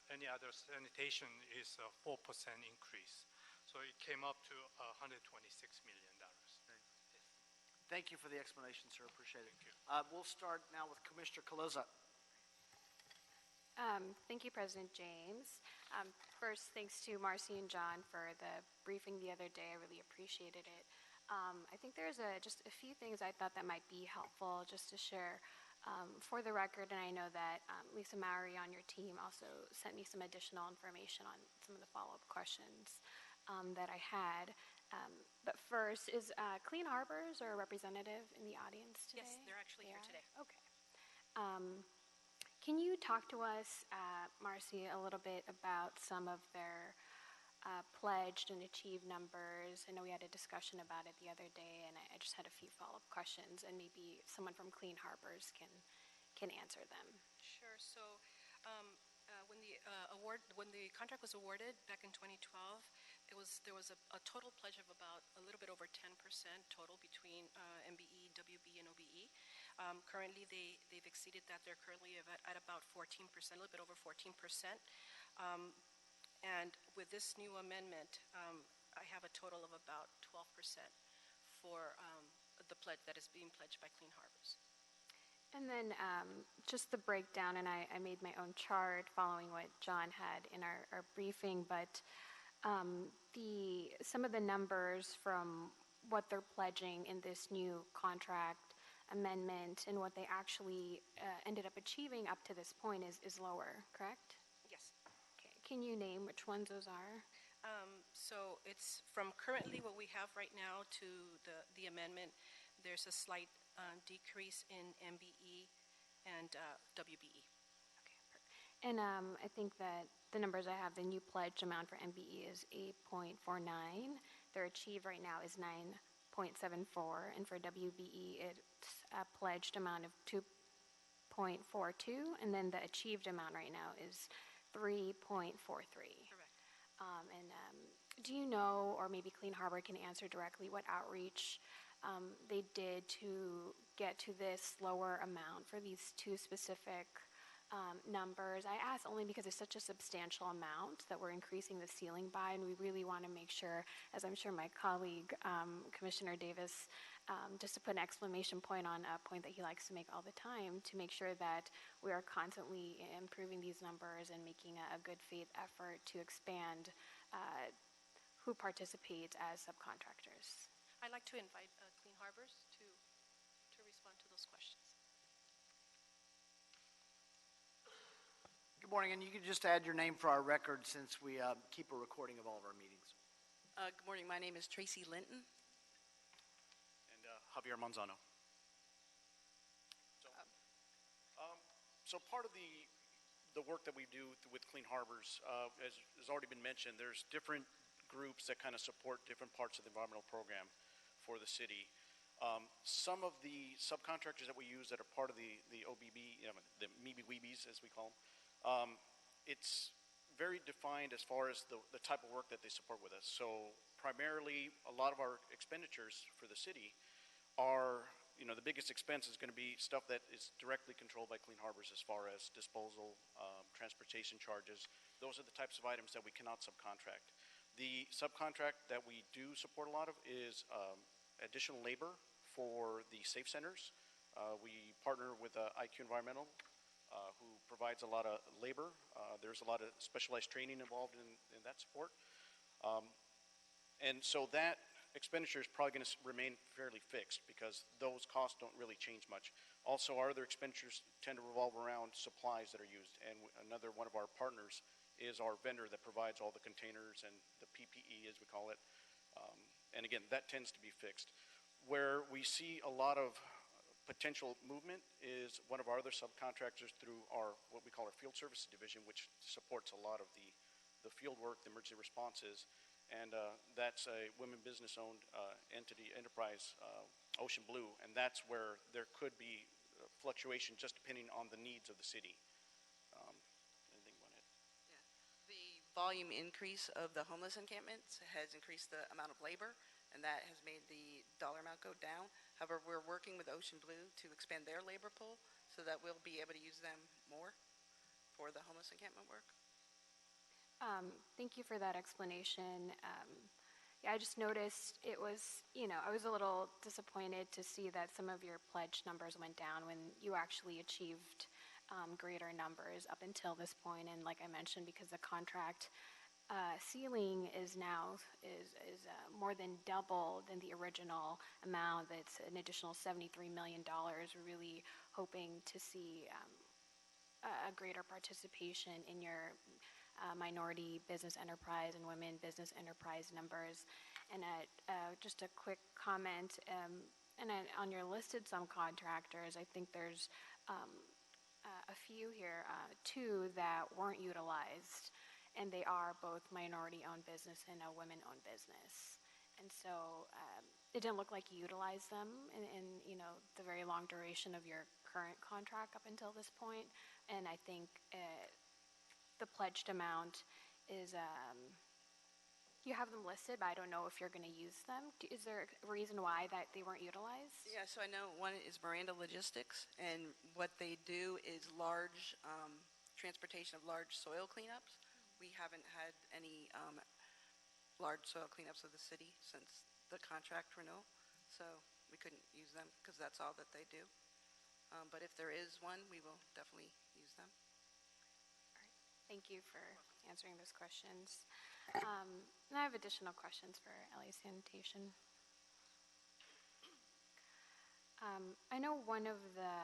Speaker 19: any other sanitation is a 4% increase. So it came up to $126 million.
Speaker 1: Thank you for the explanation, sir. Appreciate it. We'll start now with Commissioner Caloza.
Speaker 5: Thank you, President James. First, thanks to Marcy and John for the briefing the other day. I really appreciated it. I think there's just a few things I thought that might be helpful just to share for the record, and I know that Lisa Mowry on your team also sent me some additional information on some of the follow-up questions that I had. But first, is Clean Harbors or a representative in the audience today?
Speaker 17: Yes, they're actually here today.
Speaker 5: Okay. Can you talk to us, Marcy, a little bit about some of their pledged and achieved numbers? I know we had a discussion about it the other day, and I just had a few follow-up questions, and maybe someone from Clean Harbors can answer them.
Speaker 17: Sure. So when the contract was awarded back in 2012, there was a total pledge of about a little bit over 10% total between MBE, WB, and OBE. Currently, they've exceeded that. They're currently at about 14%, a little bit over 14%. And with this new amendment, I have a total of about 12% for the pledge that is being pledged by Clean Harbors.
Speaker 5: And then just the breakdown, and I made my own chart following what John had in our briefing, but some of the numbers from what they're pledging in this new contract amendment and what they actually ended up achieving up to this point is lower, correct?
Speaker 17: Yes.
Speaker 5: Okay. Can you name which ones those are?
Speaker 17: So it's from currently what we have right now to the amendment. There's a slight decrease in MBE and WBE.
Speaker 5: And I think that the numbers I have, the new pledge amount for MBE is 8.49. Their achieved right now is 9.74. And for WBE, it's a pledged amount of 2.42. And then the achieved amount right now is 3.43.
Speaker 17: Correct.
Speaker 5: Do you know, or maybe Clean Harbor can answer directly, what outreach they did to get to this lower amount for these two specific numbers? I ask only because it's such a substantial amount that we're increasing the ceiling by, and we really want to make sure, as I'm sure my colleague, Commissioner Davis, just to put an exclamation point on a point that he likes to make all the time, to make sure that we are constantly improving these numbers and making a good faith effort to expand who participates as subcontractors.
Speaker 17: I'd like to invite Clean Harbors to respond to those questions.
Speaker 1: Good morning, and you can just add your name for our record since we keep a recording of all of our meetings.
Speaker 20: Good morning. My name is Tracy Linton.
Speaker 21: And Javier Manzano. So part of the work that we do with Clean Harbors, as has already been mentioned, there's different groups that kind of support different parts of the environmental program for the city. Some of the subcontractors that we use that are part of the OBB, the MeeBee-Weebies as we call them, it's very defined as far as the type of work that they support with us. So primarily, a lot of our expenditures for the city are, the biggest expense is going to be stuff that is directly controlled by Clean Harbors as far as disposal, transportation charges. Those are the types of items that we cannot subcontract. The subcontract that we do support a lot of is additional labor for the safe centers. We partner with IQ Environmental, who provides a lot of labor. There's a lot of specialized training involved in that support. And so that expenditure is probably going to remain fairly fixed because those costs don't really change much. Also, our other expenditures tend to revolve around supplies that are used. And another one of our partners is our vendor that provides all the containers and the PPE, as we call it. And again, that tends to be fixed. Where we see a lot of potential movement is one of our other subcontractors through our, what we call our field services division, which supports a lot of the field work, the emergency responses, and that's a women business-owned entity, enterprise, Ocean Blue, and that's where there could be fluctuation just depending on the needs of the city. Anything you want to add?
Speaker 20: The volume increase of the homeless encampments has increased the amount of labor, and that has made the dollar amount go down. However, we're working with Ocean Blue to expand their labor pool so that we'll be able to use them more for the homeless encampment work.
Speaker 5: Thank you for that explanation. Yeah, I just noticed it was, I was a little disappointed to see that some of your pledge numbers went down when you actually achieved greater numbers up until this point. And like I mentioned, because the contract ceiling is now more than double than the original amount. That's an additional $73 million. We're really hoping to see a greater participation in your minority business enterprise and women business enterprise numbers. And just a quick comment, on your listed subcontractors, I think there's a few here, two that weren't utilized, and they are both minority-owned business and a women-owned business. And so it didn't look like you utilized them in the very long duration of your current contract up until this point. And I think the pledged amount is, you have them listed, but I don't know if you're going to use them. Is there a reason why that they weren't utilized?
Speaker 20: Yeah, so I know one is Miranda Logistics, and what they do is large transportation of large soil cleanups. We haven't had any large soil cleanups of the city since the contract renewal, so we couldn't use them because that's all that they do. But if there is one, we will definitely use them.
Speaker 5: Thank you for answering those questions. And I have additional questions for LA Sanitation. I know one of the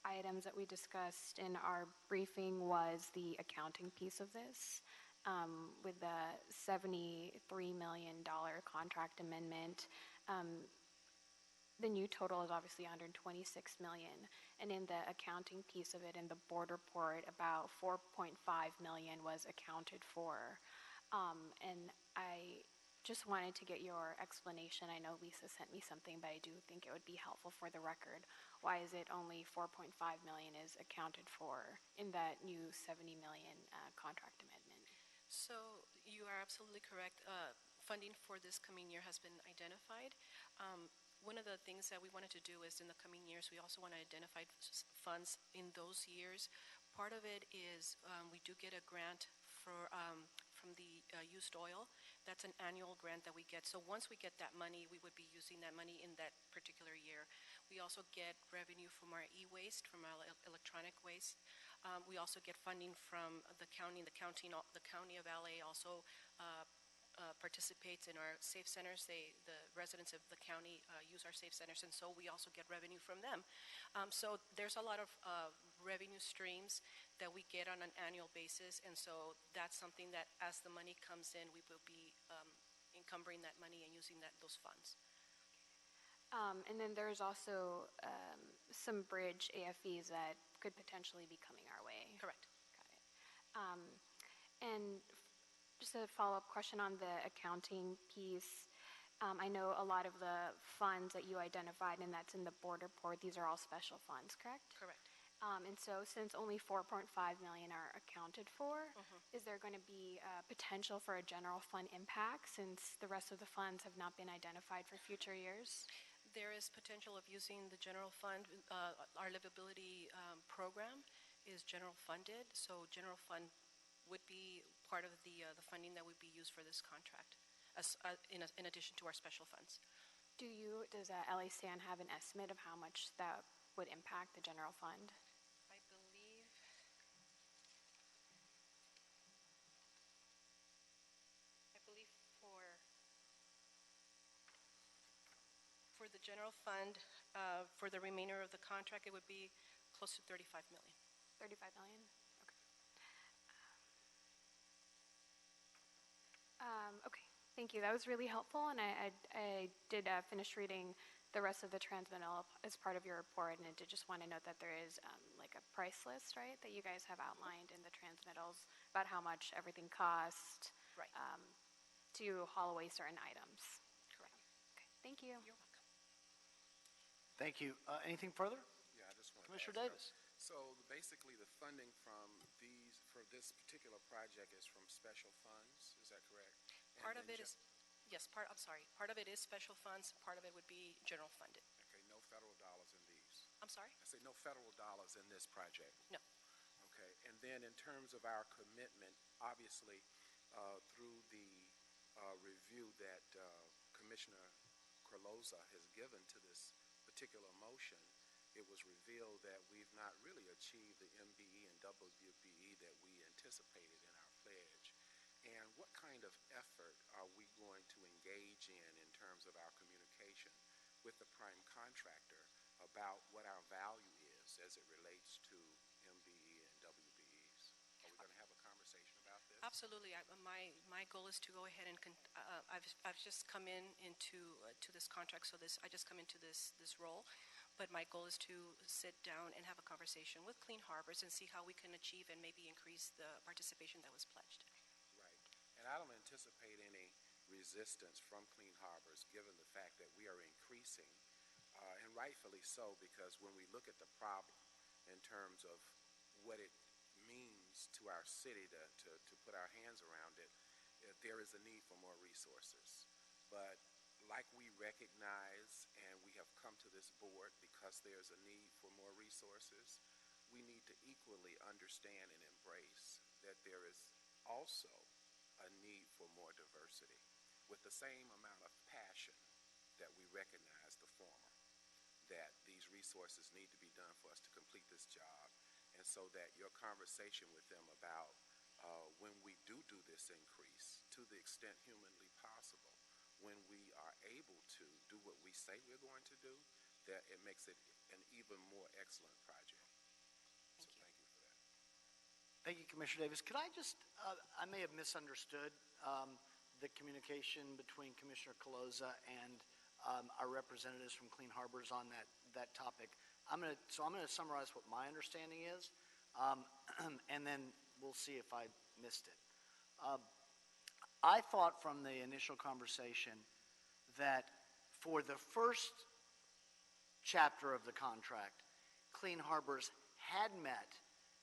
Speaker 5: items that we discussed in our briefing was the accounting piece of this, with the $73 million contract amendment. The new total is obviously $126 million, and in the accounting piece of it, in the board report, about $4.5 million was accounted for. And I just wanted to get your explanation. I know Lisa sent me something, but I do think it would be helpful for the record. Why is it only $4.5 million is accounted for in that new $70 million contract amendment?
Speaker 17: So you are absolutely correct. Funding for this coming year has been identified. One of the things that we wanted to do is in the coming years, we also want to identify funds in those years. Part of it is we do get a grant for, from the used oil. That's an annual grant that we get. So once we get that money, we would be using that money in that particular year. We also get revenue from our e-waste, from our electronic waste. We also get funding from the county. The county of LA also participates in our safe centers. The residents of the county use our safe centers, and so we also get revenue from them. So there's a lot of revenue streams that we get on an annual basis, and so that's something that as the money comes in, we will be encumbering that money and using those funds.
Speaker 5: And then there's also some bridge AFEs that could potentially be coming our way.
Speaker 17: Correct.
Speaker 5: Got it. And just a follow-up question on the accounting piece. I know a lot of the funds that you identified, and that's in the board report, these are all special funds, correct?
Speaker 17: Correct.
Speaker 5: And so since only $4.5 million are accounted for, is there going to be potential for a general fund impact since the rest of the funds have not been identified for future years?
Speaker 17: There is potential of using the general fund. Our livability program is general funded, so general fund would be part of the funding that would be used for this contract, in addition to our special funds.
Speaker 5: Does LA San have an estimate of how much that would impact the general fund?
Speaker 17: I believe for the general fund, for the remainder of the contract, it would be close to $35 million.
Speaker 5: $35 million? Okay, thank you. That was really helpful, and I did finish reading the rest of the transmittal as part of your report, and I did just want to note that there is like a price list, right, that you guys have outlined in the transmittals about how much everything costs
Speaker 17: Right.
Speaker 5: To haul away certain items.
Speaker 17: Correct.
Speaker 5: Okay, thank you.
Speaker 17: You're welcome.
Speaker 1: Thank you. Anything further?
Speaker 10: Yeah, I just wanted
Speaker 1: Commissioner
Speaker 10: to ask
Speaker 1: Davis.
Speaker 10: So basically, the funding for this particular project is from special funds, is that correct? And
Speaker 17: Part of
Speaker 10: then
Speaker 17: it is, yes, part of it is special funds, part of it would be general funded.
Speaker 10: Okay, no federal dollars in these.
Speaker 17: I'm sorry?
Speaker 10: I say no federal dollars in this project.
Speaker 17: No.
Speaker 10: Okay, and then in terms of our commitment, obviously, through the review that Commissioner Carloza has given to this particular motion, it was revealed that we've not really achieved the MBE and WBE that we anticipated in our pledge. And what kind of effort are we going to engage in terms of our communication with the prime contractor about what our value is as it relates to MBE and WBEs? Are we going to have a conversation about this?
Speaker 17: Absolutely. My goal is to go ahead and, I've just come into to this contract, so I just come into this role. But my goal is to sit down and have a conversation with Clean Harbors and see how we can achieve and maybe increase the participation that was pledged.
Speaker 10: Right. And I don't anticipate any resistance from Clean Harbors, given the fact that we are increasing, and rightfully so, because when we look at the problem in terms of what it means to our city to put our hands around it, there is a need for more resources. But like we recognize and we have come to this board because there's a need for more resources, we need to equally understand and embrace that there is also a need for more diversity with the same amount of passion that we recognize the former, that these resources need to be done for us to complete this job, and so that your conversation with them about when we do this increase to the extent humanly possible, when we are able to do what we say we're going to do, that it makes it an even more excellent project. So thank you for that.
Speaker 1: Thank you, Commissioner Davis. Could I just, I may have misunderstood the communication between Commissioner Caloza and our representatives from Clean Harbors on that topic. I'm going to summarize what my understanding is, and then we'll see if I missed it. I thought from the initial conversation that for the first chapter of the contract, Clean Harbors had met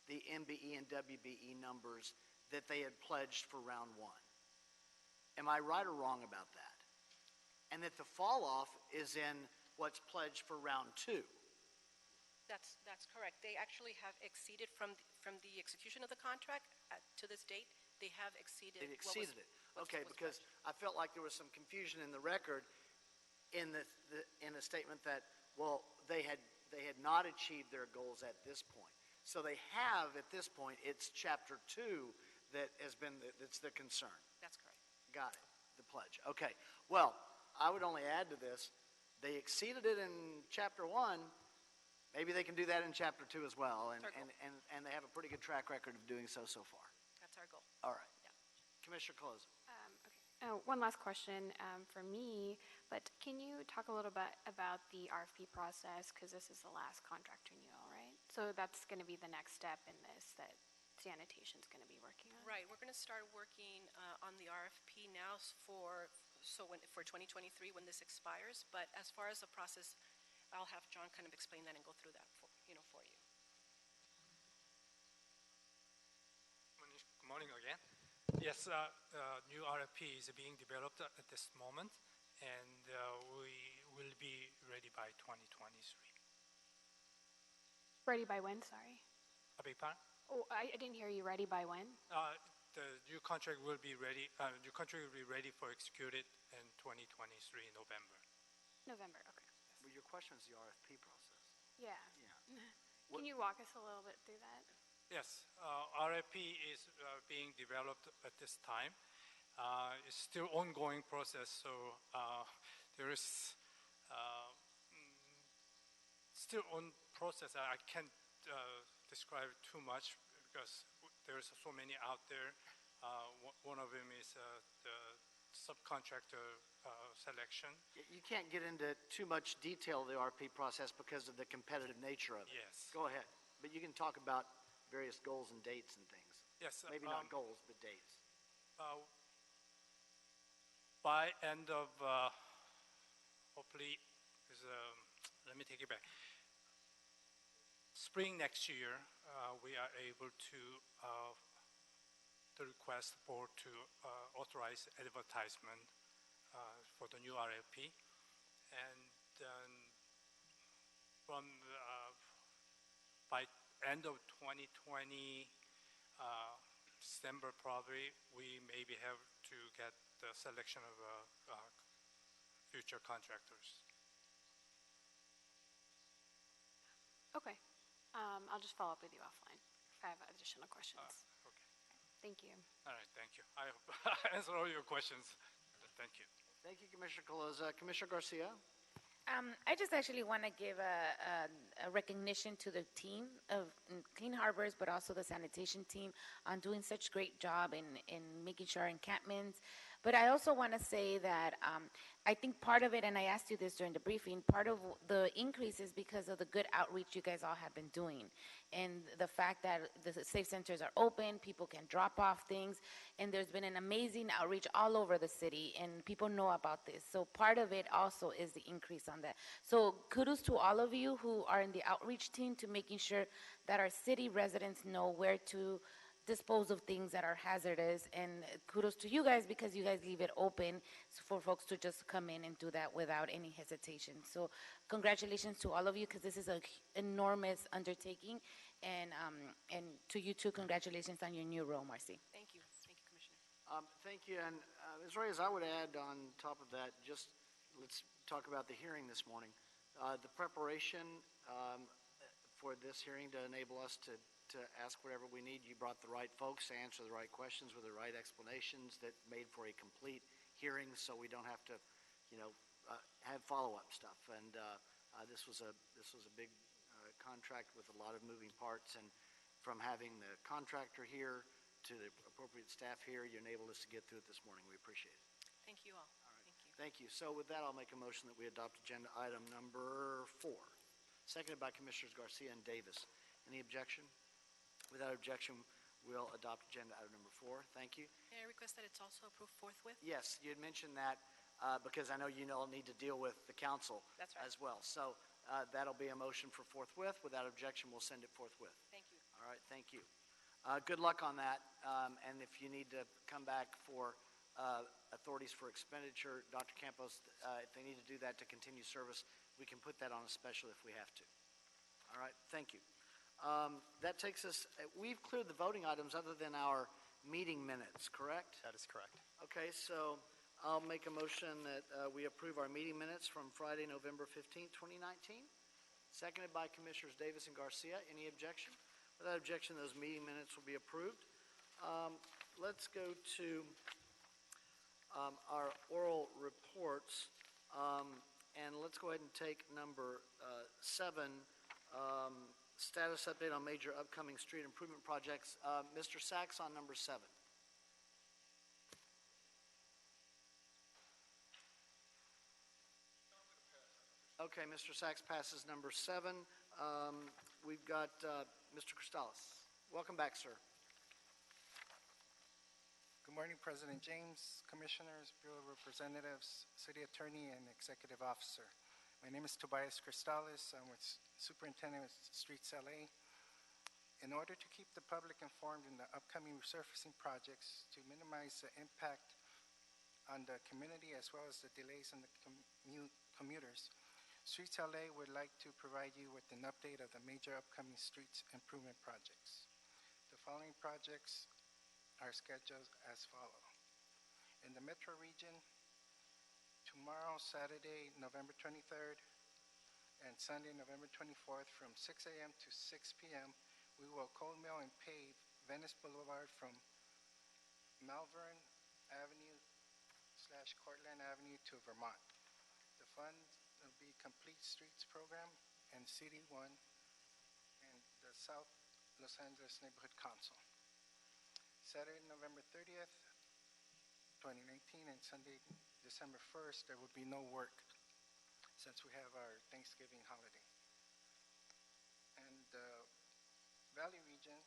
Speaker 1: the MBE and WBE numbers that they had pledged for round one. Am I right or wrong about that? And that the fall off is in what's pledged for round two.
Speaker 17: That's correct. They actually have exceeded from the execution of the contract to this date. They have exceeded.
Speaker 1: It exceeded it. Okay, because I felt like there was some confusion in the record in a statement that, well, they had not achieved their goals at this point. So they have at this point. It's chapter 2 that has been that's the concern.
Speaker 17: That's correct.
Speaker 1: Got it. The pledge. Okay. Well, I would only add to this. They exceeded it in chapter 1. Maybe they can do that in chapter 2 as well, and they have a pretty good track record of doing so far.
Speaker 17: That's our goal.
Speaker 1: All right.
Speaker 17: Yeah.
Speaker 1: Commissioner Close.
Speaker 5: Okay. One last question for me, but can you talk a little bit about the RFP process, because this is the last contract renewal, right? So that's going to be the next step in this that sanitation's going to be working on?
Speaker 17: Right. We're going to start working on the RFP now for 2023 when this expires, but as far as the process, I'll have John kind of explain that and go through that for you.
Speaker 19: Good morning again. Yes, new RFP is being developed at this moment, and we will be ready by 2023.
Speaker 5: Ready by when, sorry?
Speaker 19: I beg pardon?
Speaker 5: Oh, I didn't hear you. Ready by when?
Speaker 19: The new contract will be ready. New contract will be ready for executed in 2023 November.
Speaker 5: November, okay.
Speaker 1: Well, your question is the RFP process.
Speaker 5: Yeah. Can you walk us a little bit through that?
Speaker 19: Yes, RFP is being developed at this time. It's still ongoing process, so there is still on process. I can't describe too much because there's so many out there. One of them is the subcontractor selection.
Speaker 1: You can't get into too much detail of the RP process because of the competitive nature of it.
Speaker 19: Yes.
Speaker 1: Go ahead. But you can talk about various goals and dates and things.
Speaker 19: Yes.
Speaker 1: Maybe not goals, but dates.
Speaker 19: By end of, hopefully, let me take it back. Spring next year, we are able to request the board to authorize advertisement for the new RFP. And then from by end of 2020, December probably, we maybe have to get the selection of future contractors.
Speaker 5: Okay. I'll just follow up with you offline if I have additional questions.
Speaker 19: Okay.
Speaker 5: Thank you.
Speaker 19: All right, thank you. I hope I answered all your questions. Thank you.
Speaker 1: Thank you, Commissioner Caloza. Commissioner Garcia?
Speaker 12: I just actually want to give a recognition to the team of Clean Harbors, but also the sanitation team on doing such great job in making sure our encampments. But I also want to say that I think part of it, and I asked you this during the briefing, part of the increase is because of the good outreach you guys all have been doing. And the fact that the safe centers are open, people can drop off things, and there's been an amazing outreach all over the city, and people know about this. So part of it also is the increase on that. So kudos to all of you who are in the outreach team to making sure that our city residents know where to dispose of things that are hazardous, and kudos to you guys because you guys leave it open for folks to just come in and do that without any hesitation. So congratulations to all of you because this is an enormous undertaking, and to you too, congratulations on your new role, Marcy.
Speaker 17: Thank you. Thank you, Commissioner.
Speaker 1: Thank you. And Ms. Reyes, I would add on top of that, just let's talk about the hearing this morning. The preparation for this hearing to enable us to ask whatever we need. You brought the right folks to answer the right questions with the right explanations that made for a complete hearing, so we don't have to, have follow-up stuff. And this was a big contract with a lot of moving parts, and from having the contractor here to the appropriate staff here, you enabled us to get through it this morning. We appreciate it.
Speaker 17: Thank you all.
Speaker 1: All right. Thank you. So with that, I'll make a motion that we adopt agenda item number 4, seconded by Commissioners Garcia and Davis. Any objection? Without objection, we'll adopt agenda item number 4. Thank you.
Speaker 17: May I request that it's also approved forthwith?
Speaker 1: Yes, you had mentioned that because I know you all need to deal with the council
Speaker 17: That's right.
Speaker 1: as well. So that'll be a motion for forthwith. Without objection, we'll send it forthwith.
Speaker 17: Thank you.
Speaker 1: All right, thank you. Good luck on that. And if you need to come back for authorities for expenditure, Dr. Campos, if they need to do that to continue service, we can put that on a special if we have to. All right, thank you. That takes us, we've cleared the voting items other than our meeting minutes, correct?
Speaker 2: That is correct.
Speaker 1: Okay, so I'll make a motion that we approve our meeting minutes from Friday, November 15th, 2019. Seconded by Commissioners Davis and Garcia. Any objection? Without objection, those meeting minutes will be approved. Let's go to our oral reports, and let's go ahead and take number 7, status update on major upcoming street improvement projects. Mr. Sachs on number 7. Okay, Mr. Sachs passes number 7. We've got Mr. Cristales. Welcome back, sir.
Speaker 3: Good morning, President James, Commissioners, Bureau Representatives, City Attorney, and Executive Officer. My name is Tobias Cristales. I'm with Superintendent of Streets LA. In order to keep the public informed in the upcoming resurfacing projects to minimize the impact on the community as well as the delays on the commuters, Streets LA would like to provide you with an update of the major upcoming streets improvement projects. The following projects are scheduled as follow. In the metro region, tomorrow, Saturday, November 23rd, and Sunday, November 24th, from 6 a.m. to 6 p.m., we will cold mill and pave Venice Boulevard from Malvern Avenue / Cortland Avenue to Vermont. The funds will be Complete Streets Program and CD1 and the South Los Angeles Neighborhood Council. Saturday, November 30th, 2019, and Sunday, December 1st, there would be no work since we have our Thanksgiving holiday. And Valley region,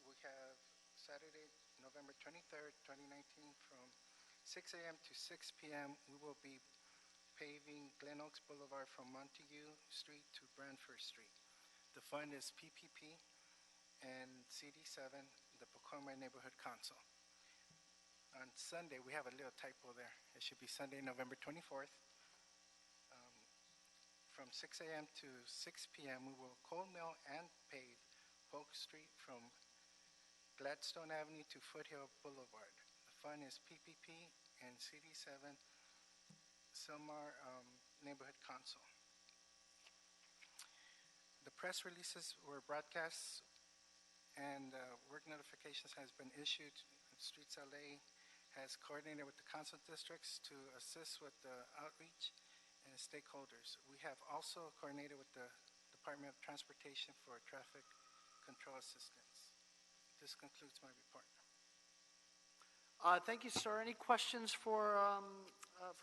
Speaker 3: we have Saturday, November 23rd, 2019, from 6 a.m. to 6 p.m. We will be paving Glen Oaks Boulevard from Montague Street to Branford Street. The fund is PPP and CD7, the Pacoima Neighborhood Council. On Sunday, we have a little typo there. It should be Sunday, November 24th. From 6 a.m. to 6 p.m., we will cold mill and pave Polk Street from Gladstone Avenue to Foothill Boulevard. The fund is PPP and CD7, Silmar Neighborhood Council. The press releases were broadcast and work notifications has been issued. Streets LA has coordinated with the council districts to assist with the outreach and stakeholders. We have also coordinated with the Department of Transportation for traffic control assistance. This concludes my report.
Speaker 1: Thank you, sir. Any questions for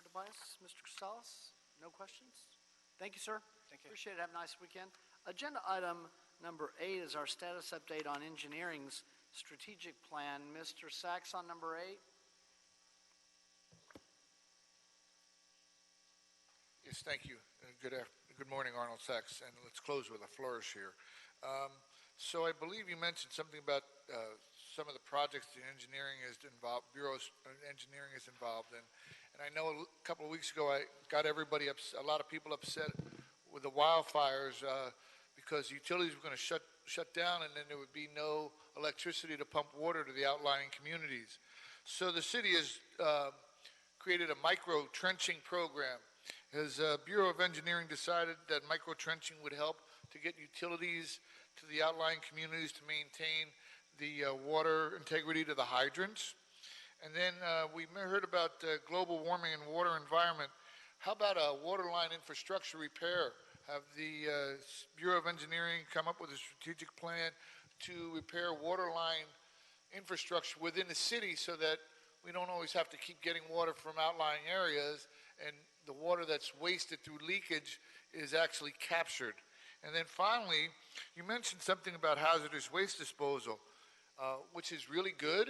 Speaker 1: Tobias? Mr. Cristales? No questions? Thank you, sir.
Speaker 3: Thank you.
Speaker 1: Appreciate it. Have a nice weekend. Agenda item number 8 is our status update on engineering's strategic plan. Mr. Sachs on number 8.
Speaker 9: Yes, thank you. Good morning, Arnold Sachs, and let's close with a flourish here. So I believe you mentioned something about some of the projects the engineering is involved, Bureau of Engineering is involved in. And I know a couple of weeks ago I got everybody upset, a lot of people upset with the wildfires because utilities were going to shut down and then there would be no electricity to pump water to the outlying communities. So the city has created a micro trenching program. Has Bureau of Engineering decided that micro trenching would help to get utilities to the outlying communities to maintain the water integrity to the hydrants? And then we heard about global warming and water environment. How about a water line infrastructure repair? Have the Bureau of Engineering come up with a strategic plan to repair water line infrastructure within the city so that we don't always have to keep getting water from outlying areas and the water that's wasted through leakage is actually captured? And then finally, you mentioned something about hazardous waste disposal, which is really good,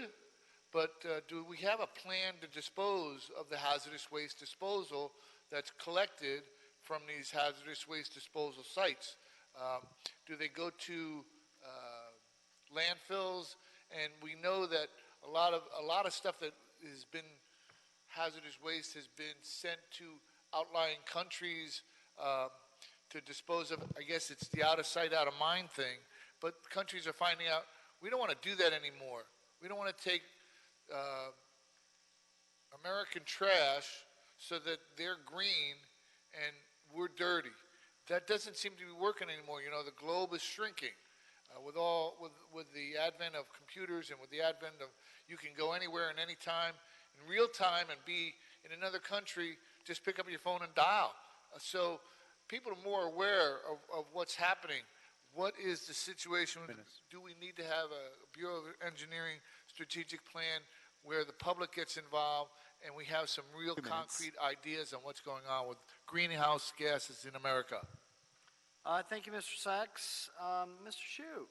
Speaker 9: but do we have a plan to dispose of the hazardous waste disposal that's collected from these hazardous waste disposal sites? Do they go to landfills? And we know that a lot of stuff that has been hazardous waste has been sent to outlying countries to dispose of. I guess it's the out of sight, out of mind thing. But countries are finding out we don't want to do that anymore. We don't want to take American trash so that they're green and we're dirty. That doesn't seem to be working anymore. You know, the globe is shrinking. With the advent of computers and with the advent of you can go anywhere and anytime in real time and be in another country, just pick up your phone and dial. So people are more aware of what's happening. What is the situation? Do we need to have a Bureau of Engineering strategic plan where the public gets involved and we have some real concrete ideas on what's going on with greenhouse gases in America?
Speaker 1: Thank you, Mr. Sachs. Mr. Shu,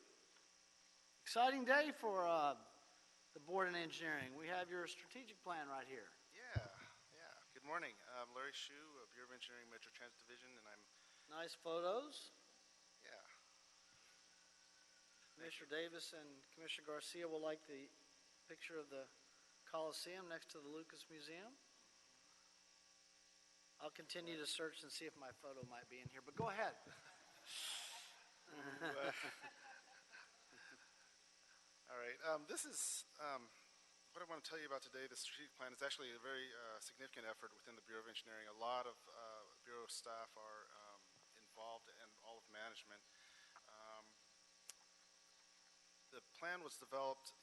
Speaker 1: exciting day for the Board in Engineering. We have your strategic plan right here.
Speaker 4: Yeah. Good morning. I'm Larry Shu, Bureau of Engineering Metro Transit Division, and I'm...
Speaker 1: Nice photos.
Speaker 4: Yeah.
Speaker 1: Commissioner Davis and Commissioner Garcia will like the picture of the Coliseum next to the Lucas Museum. I'll continue to search and see if my photo might be in here, but go ahead.
Speaker 4: All right. This is what I want to tell you about today. The strategic plan is actually a very significant effort within the Bureau of Engineering. A lot of Bureau staff are involved and all of management. The plan was developed,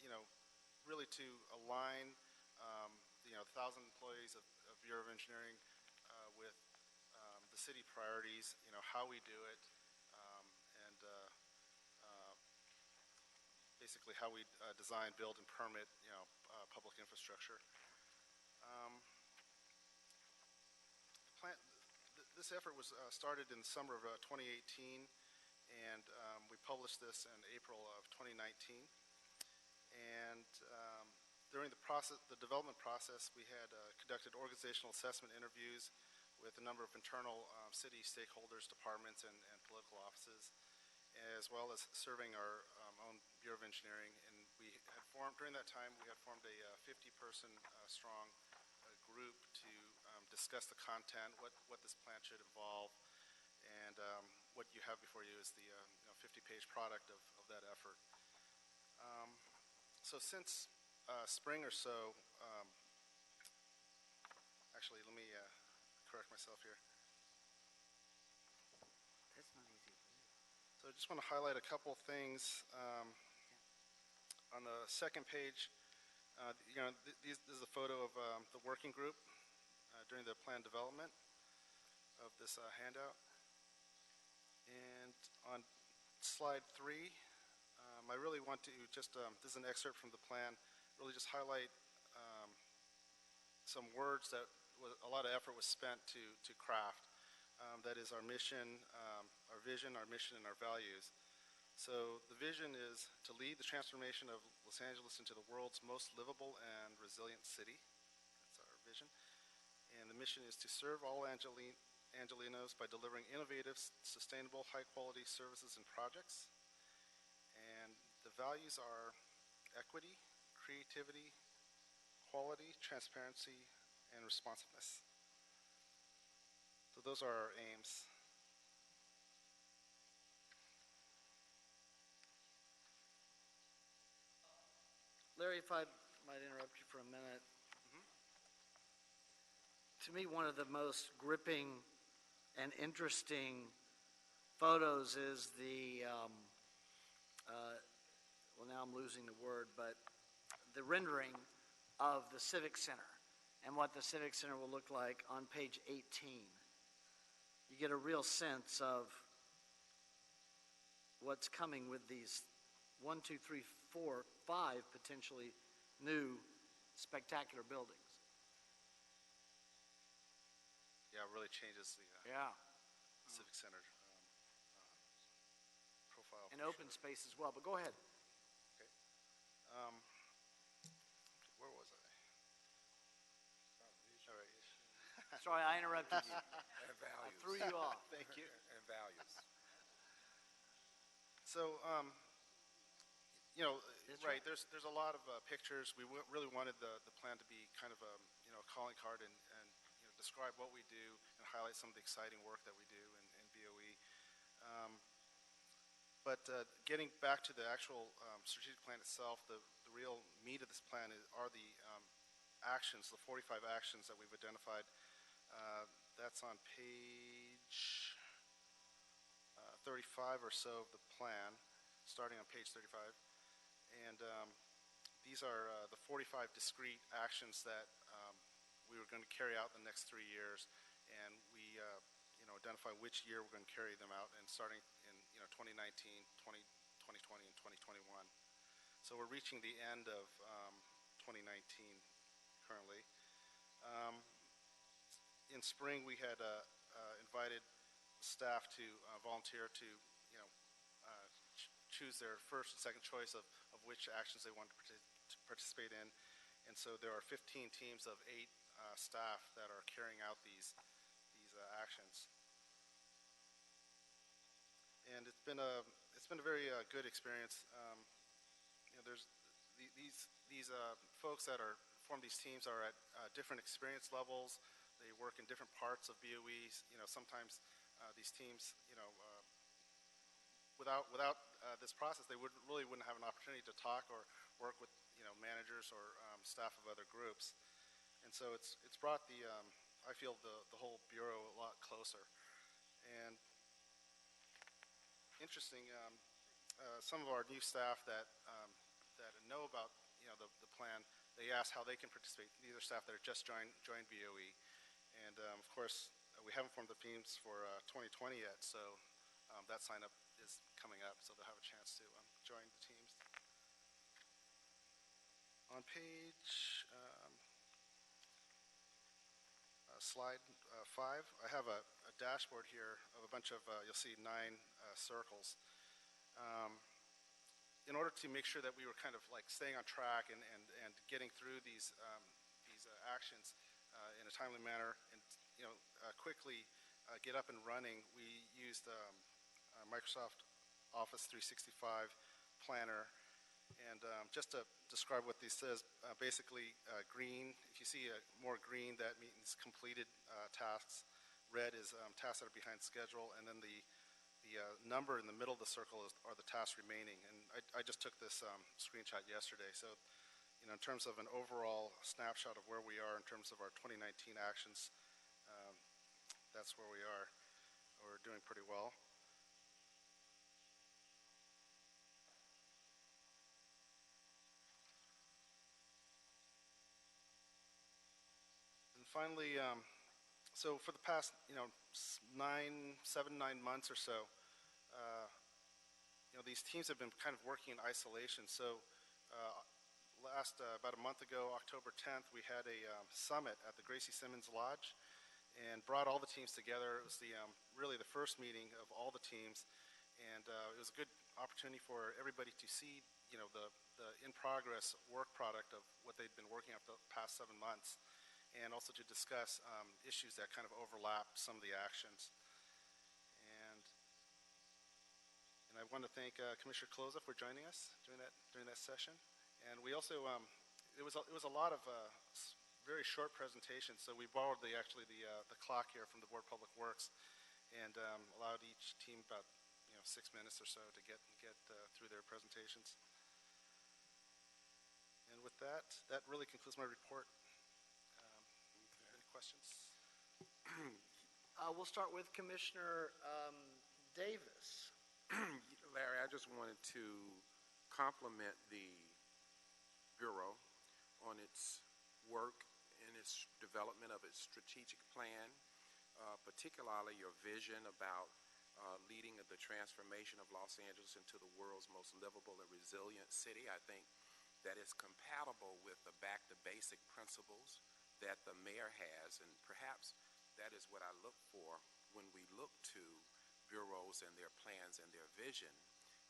Speaker 4: really to align, 1,000 employees of Bureau of Engineering with the city priorities, how we do it, and basically how we design, build, and permit, public infrastructure. Plan, this effort was started in the summer of 2018, and we published this in April of 2019. And during the development process, we had conducted organizational assessment interviews with a number of internal city stakeholders, departments, and political offices, as well as serving our own Bureau of Engineering. And we had formed, during that time, we had formed a 50-person strong group to discuss the content, what this plan should involve, and what you have before you is the 50-page product of that effort. So since spring or so, actually, let me correct myself here.
Speaker 1: That's not easy for you.
Speaker 4: So I just want to highlight a couple things. On the second page, this is a photo of the working group during the plan development of this handout. And on slide 3, I really want to just, this is an excerpt from the plan, really just highlight some words that a lot of effort was spent to craft. That is our mission, our vision, our mission, and our values. So the vision is to lead the transformation of Los Angeles into the world's most livable and resilient city. That's our vision. And the mission is to serve all Angelinos by delivering innovative, sustainable, high-quality services and projects. And the values are equity, creativity, quality, transparency, and responsiveness. So those are our aims.
Speaker 1: Larry, if I might interrupt you for a minute. To me, one of the most gripping and interesting photos is well, now I'm losing the word, but the rendering of the Civic Center and what the Civic Center will look like on page 18. You get a real sense of what's coming with these 1, 2, 3, 4, 5 potentially new spectacular buildings.
Speaker 4: Yeah, it really changes the Civic Center profile.
Speaker 1: And open space as well, but go ahead.
Speaker 4: Okay. Where was I? All right.
Speaker 1: Sorry, I interrupted you.
Speaker 10: And values.
Speaker 1: I threw you off.
Speaker 4: Thank you.
Speaker 10: And values.
Speaker 4: So, right, there's a lot of pictures. We really wanted the plan to be kind of a calling card and describe what we do and highlight some of the exciting work that we do in BOE. But getting back to the actual strategic plan itself, the real meat of this plan are the actions, the 45 actions that we've identified. That's on page 35 or so of the plan, starting on page 35. And these are the 45 discrete actions that we were going to carry out in the next 3 years, and we identify which year we're going to carry them out, and starting in 2019, 2020, and 2021. So we're reaching the end of 2019 currently. In spring, we had invited staff to volunteer to choose their first and second choice of which actions they want to participate in. And so there are 15 teams of 8 staff that are carrying out these actions. And it's been a very good experience. There's these folks that form these teams are at different experience levels. They work in different parts of BOE. Sometimes these teams, without this process, they wouldn't have an opportunity to talk or work with managers or staff of other groups. And so it's brought I feel the whole bureau a lot closer. And interesting, some of our new staff that know about the plan, they ask how they can participate. These are staff that are just joined BOE, and of course we haven't formed the teams for 2020 yet, so that sign up is coming up, so they'll have a chance to join the teams. On page slide 5, I have a dashboard here of a bunch of, you'll see 9 circles. In order to make sure that we were kind of like staying on track and getting through these actions in a timely manner and quickly get up and running, we used Microsoft Office 365 Planner. And just to describe what this says, basically green, if you see more green, that means completed tasks. Red is tasks that are behind schedule, and then the number in the middle of the circle are the tasks remaining. And I just took this screenshot yesterday. So, in terms of an overall snapshot of where we are in terms of our 2019 actions, that's where we are. We're doing pretty well. And finally, so for the past, 7, 9 months or so, these teams have been kind of working in isolation. So about a month ago, October 10th, we had a summit at the Gracie Simmons Lodge and brought all the teams together. It was really the first meeting of all the teams, and it was a good opportunity for everybody to see, the in-progress work product of what they'd been working on for the past 7 months, and also to discuss issues that kind of overlap some of the actions. And I want to thank Commissioner Cloza for joining us during that session. And we also, it was a lot of very short presentations. So we borrowed the clock here from the Board of Public Works, and allowed each team about 6 minutes or so to get through their presentations. And with that really concludes my report. Any questions?
Speaker 1: We'll start with Commissioner Davis.
Speaker 10: Larry, I just wanted to compliment the Bureau on its work and its development of its strategic plan, particularly your vision about leading the transformation of Los Angeles into the world's most livable and resilient city. I think that is compatible with the back-to-basic principles that the mayor has, and perhaps that is what I look for when we look to bureaus and their plans and their vision,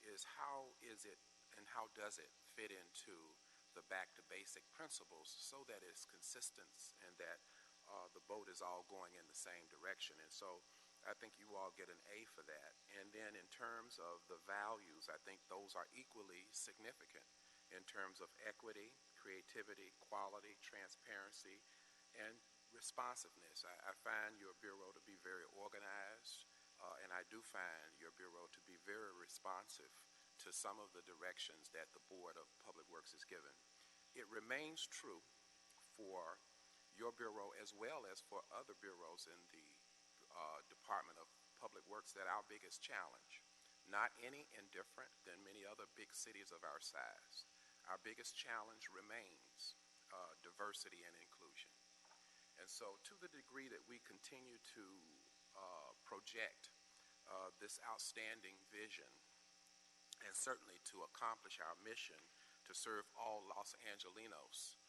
Speaker 10: is how is it and how does it fit into the back-to-basic principles so that it's consistent and that the boat is all going in the same direction. And so I think you all get an A for that. And then in terms of the values, I think those are equally significant in terms of equity, creativity, quality, transparency, and responsiveness. I find your bureau to be very organized, and I do find your bureau to be very responsive to some of the directions that the Board of Public Works is given. It remains true for your bureau as well as for other bureaus in the Department of Public Works that our biggest challenge, not any indifferent than many other big cities of our size, our biggest challenge remains diversity and inclusion. And so to the degree that we continue to project this outstanding vision, and certainly to accomplish our mission to serve all Los Angelenos,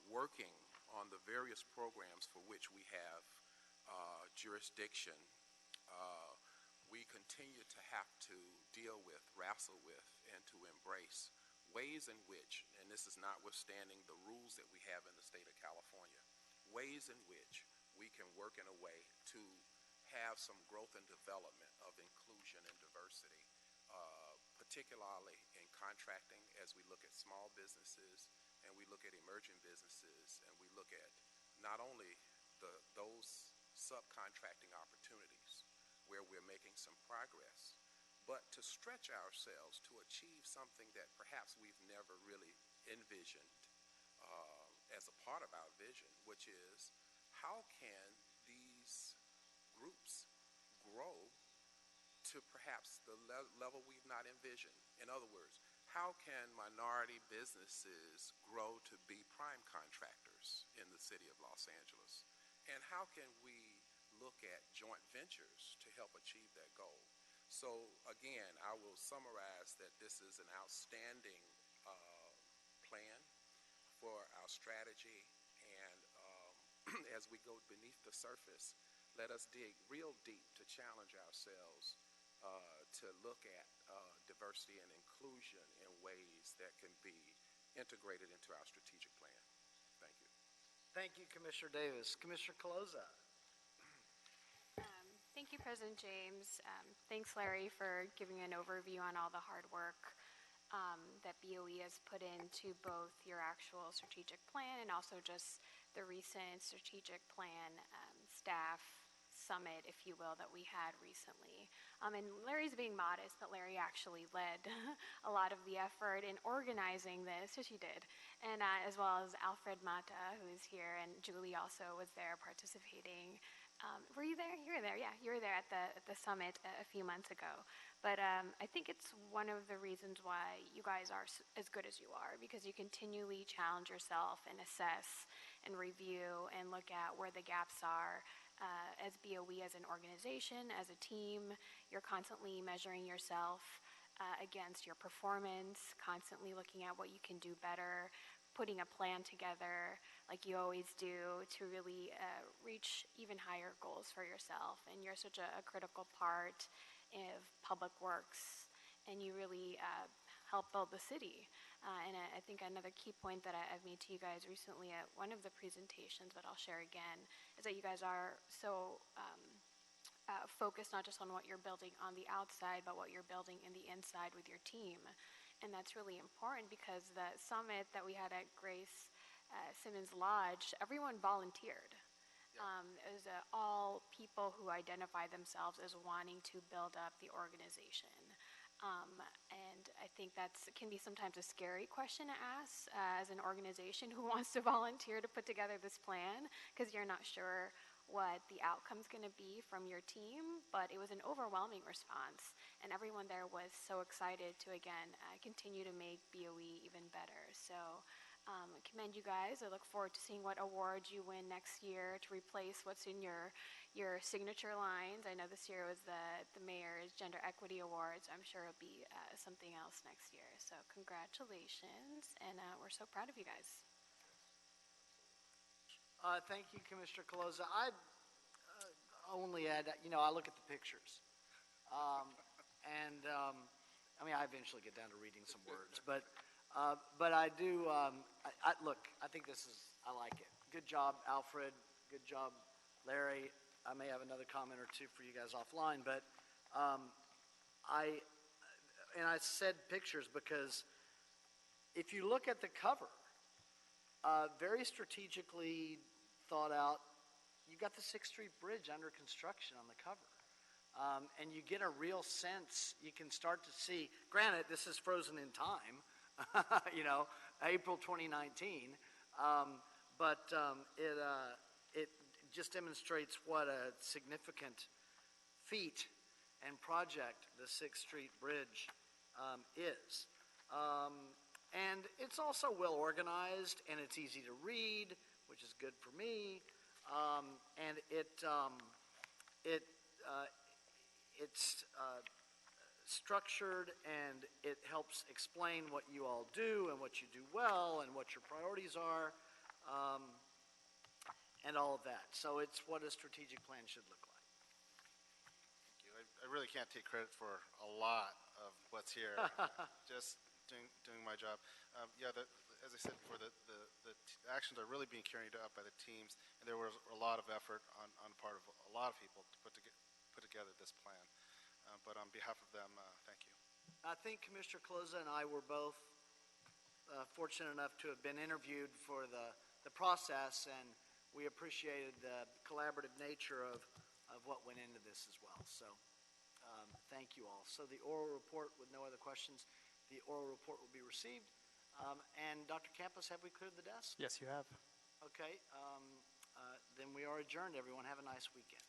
Speaker 10: working on the various programs for which we have jurisdiction, we continue to have to deal with, wrestle with, and to embrace ways in which, and this is notwithstanding the rules that we have in the state of California, ways in which we can work in a way to have some growth and development of inclusion and diversity, particularly in contracting as we look at small businesses and we look at emerging businesses and we look at not only those subcontracting opportunities where we're making some progress, but to stretch ourselves to achieve something that perhaps we've never really envisioned as a part of our vision, which is how can these groups grow to perhaps the level we've not envisioned? In other words, how can minority businesses grow to be prime contractors in the city of Los Angeles? And how can we look at joint ventures to help achieve that goal? So again, I will summarize that this is an outstanding plan for our strategy, and as we go beneath the surface. Let us dig real deep to challenge ourselves to look at diversity and inclusion in ways that can be integrated into our strategic plan. Thank you.
Speaker 1: Thank you, Commissioner Davis. Commissioner Caloza.
Speaker 5: Thank you, President James. Thanks, Larry, for giving an overview on all the hard work that BOE has put into both your actual strategic plan and also just the recent strategic plan staff summit, if you will, that we had recently. And Larry's being modest, but Larry actually led a lot of the effort in organizing this, which he did, and as well as Alfred Mata, who's here, and Julie also was there participating. Were you there? You were there, yeah. You were there at the summit a few months ago. But I think it's one of the reasons why you guys are as good as you are, because you continually challenge yourself and assess and review and look at where the gaps are. As BOE, as an organization, as a team, you're constantly measuring yourself against your performance, constantly looking at what you can do better, putting a plan together like you always do to really reach even higher goals for yourself. And you're such a critical part of public works, and you really help build the city. And I think another key point that I've made to you guys recently at one of the presentations, but I'll share again, is that you guys are so focused not just on what you're building on the outside, but what you're building in the inside with your team. And that's really important because the summit that we had at Grace Simmons Lodge, everyone volunteered. It was all people who identify themselves as wanting to build up the organization. And I think that can be sometimes a scary question to ask as an organization who wants to volunteer to put together this plan, because you're not sure what the outcome's going to be from your team, but it was an overwhelming response, and everyone there was so excited to, again, continue to make BOE even better. So I commend you guys. I look forward to seeing what awards you win next year to replace what's in your signature lines. I know this year was the Mayor's Gender Equity Awards. I'm sure it'll be something else next year. So congratulations, and we're so proud of you guys.
Speaker 1: Thank you, Commissioner Caloza. I only add, I look at the pictures. I mean, I eventually get down to reading some words, but I do, look, I think I like it. Good job, Alfred. Good job, Larry. I may have another comment or two for you guys offline, but I said pictures because if you look at the cover, very strategically thought out, you got the 6th Street Bridge under construction on the cover. And you get a real sense, you can start to see, granted, this is frozen in time, April 2019, but it just demonstrates what a significant feat and project the 6th Street Bridge is. And it's also well organized, and it's easy to read, which is good for me. And it's structured, and it helps explain what you all do and what you do well and what your priorities are, and all of that. So it's what a strategic plan should look like.
Speaker 4: Thank you. I really can't take credit for a lot of what's here. Just doing my job. As I said before, the actions are really being carried out by the teams, and there was a lot of effort on the part of a lot of people to put together this plan. But on behalf of them, thank you.
Speaker 1: I think Commissioner Caloza and I were both fortunate enough to have been interviewed for the process, and we appreciated the collaborative nature of what went into this as well. So thank you all. So the oral report with no other questions, the oral report will be received. And Dr. Campos, have we cleared the desk?
Speaker 2: Yes, you have.
Speaker 1: Okay. Then we are adjourned, everyone. Have a nice weekend.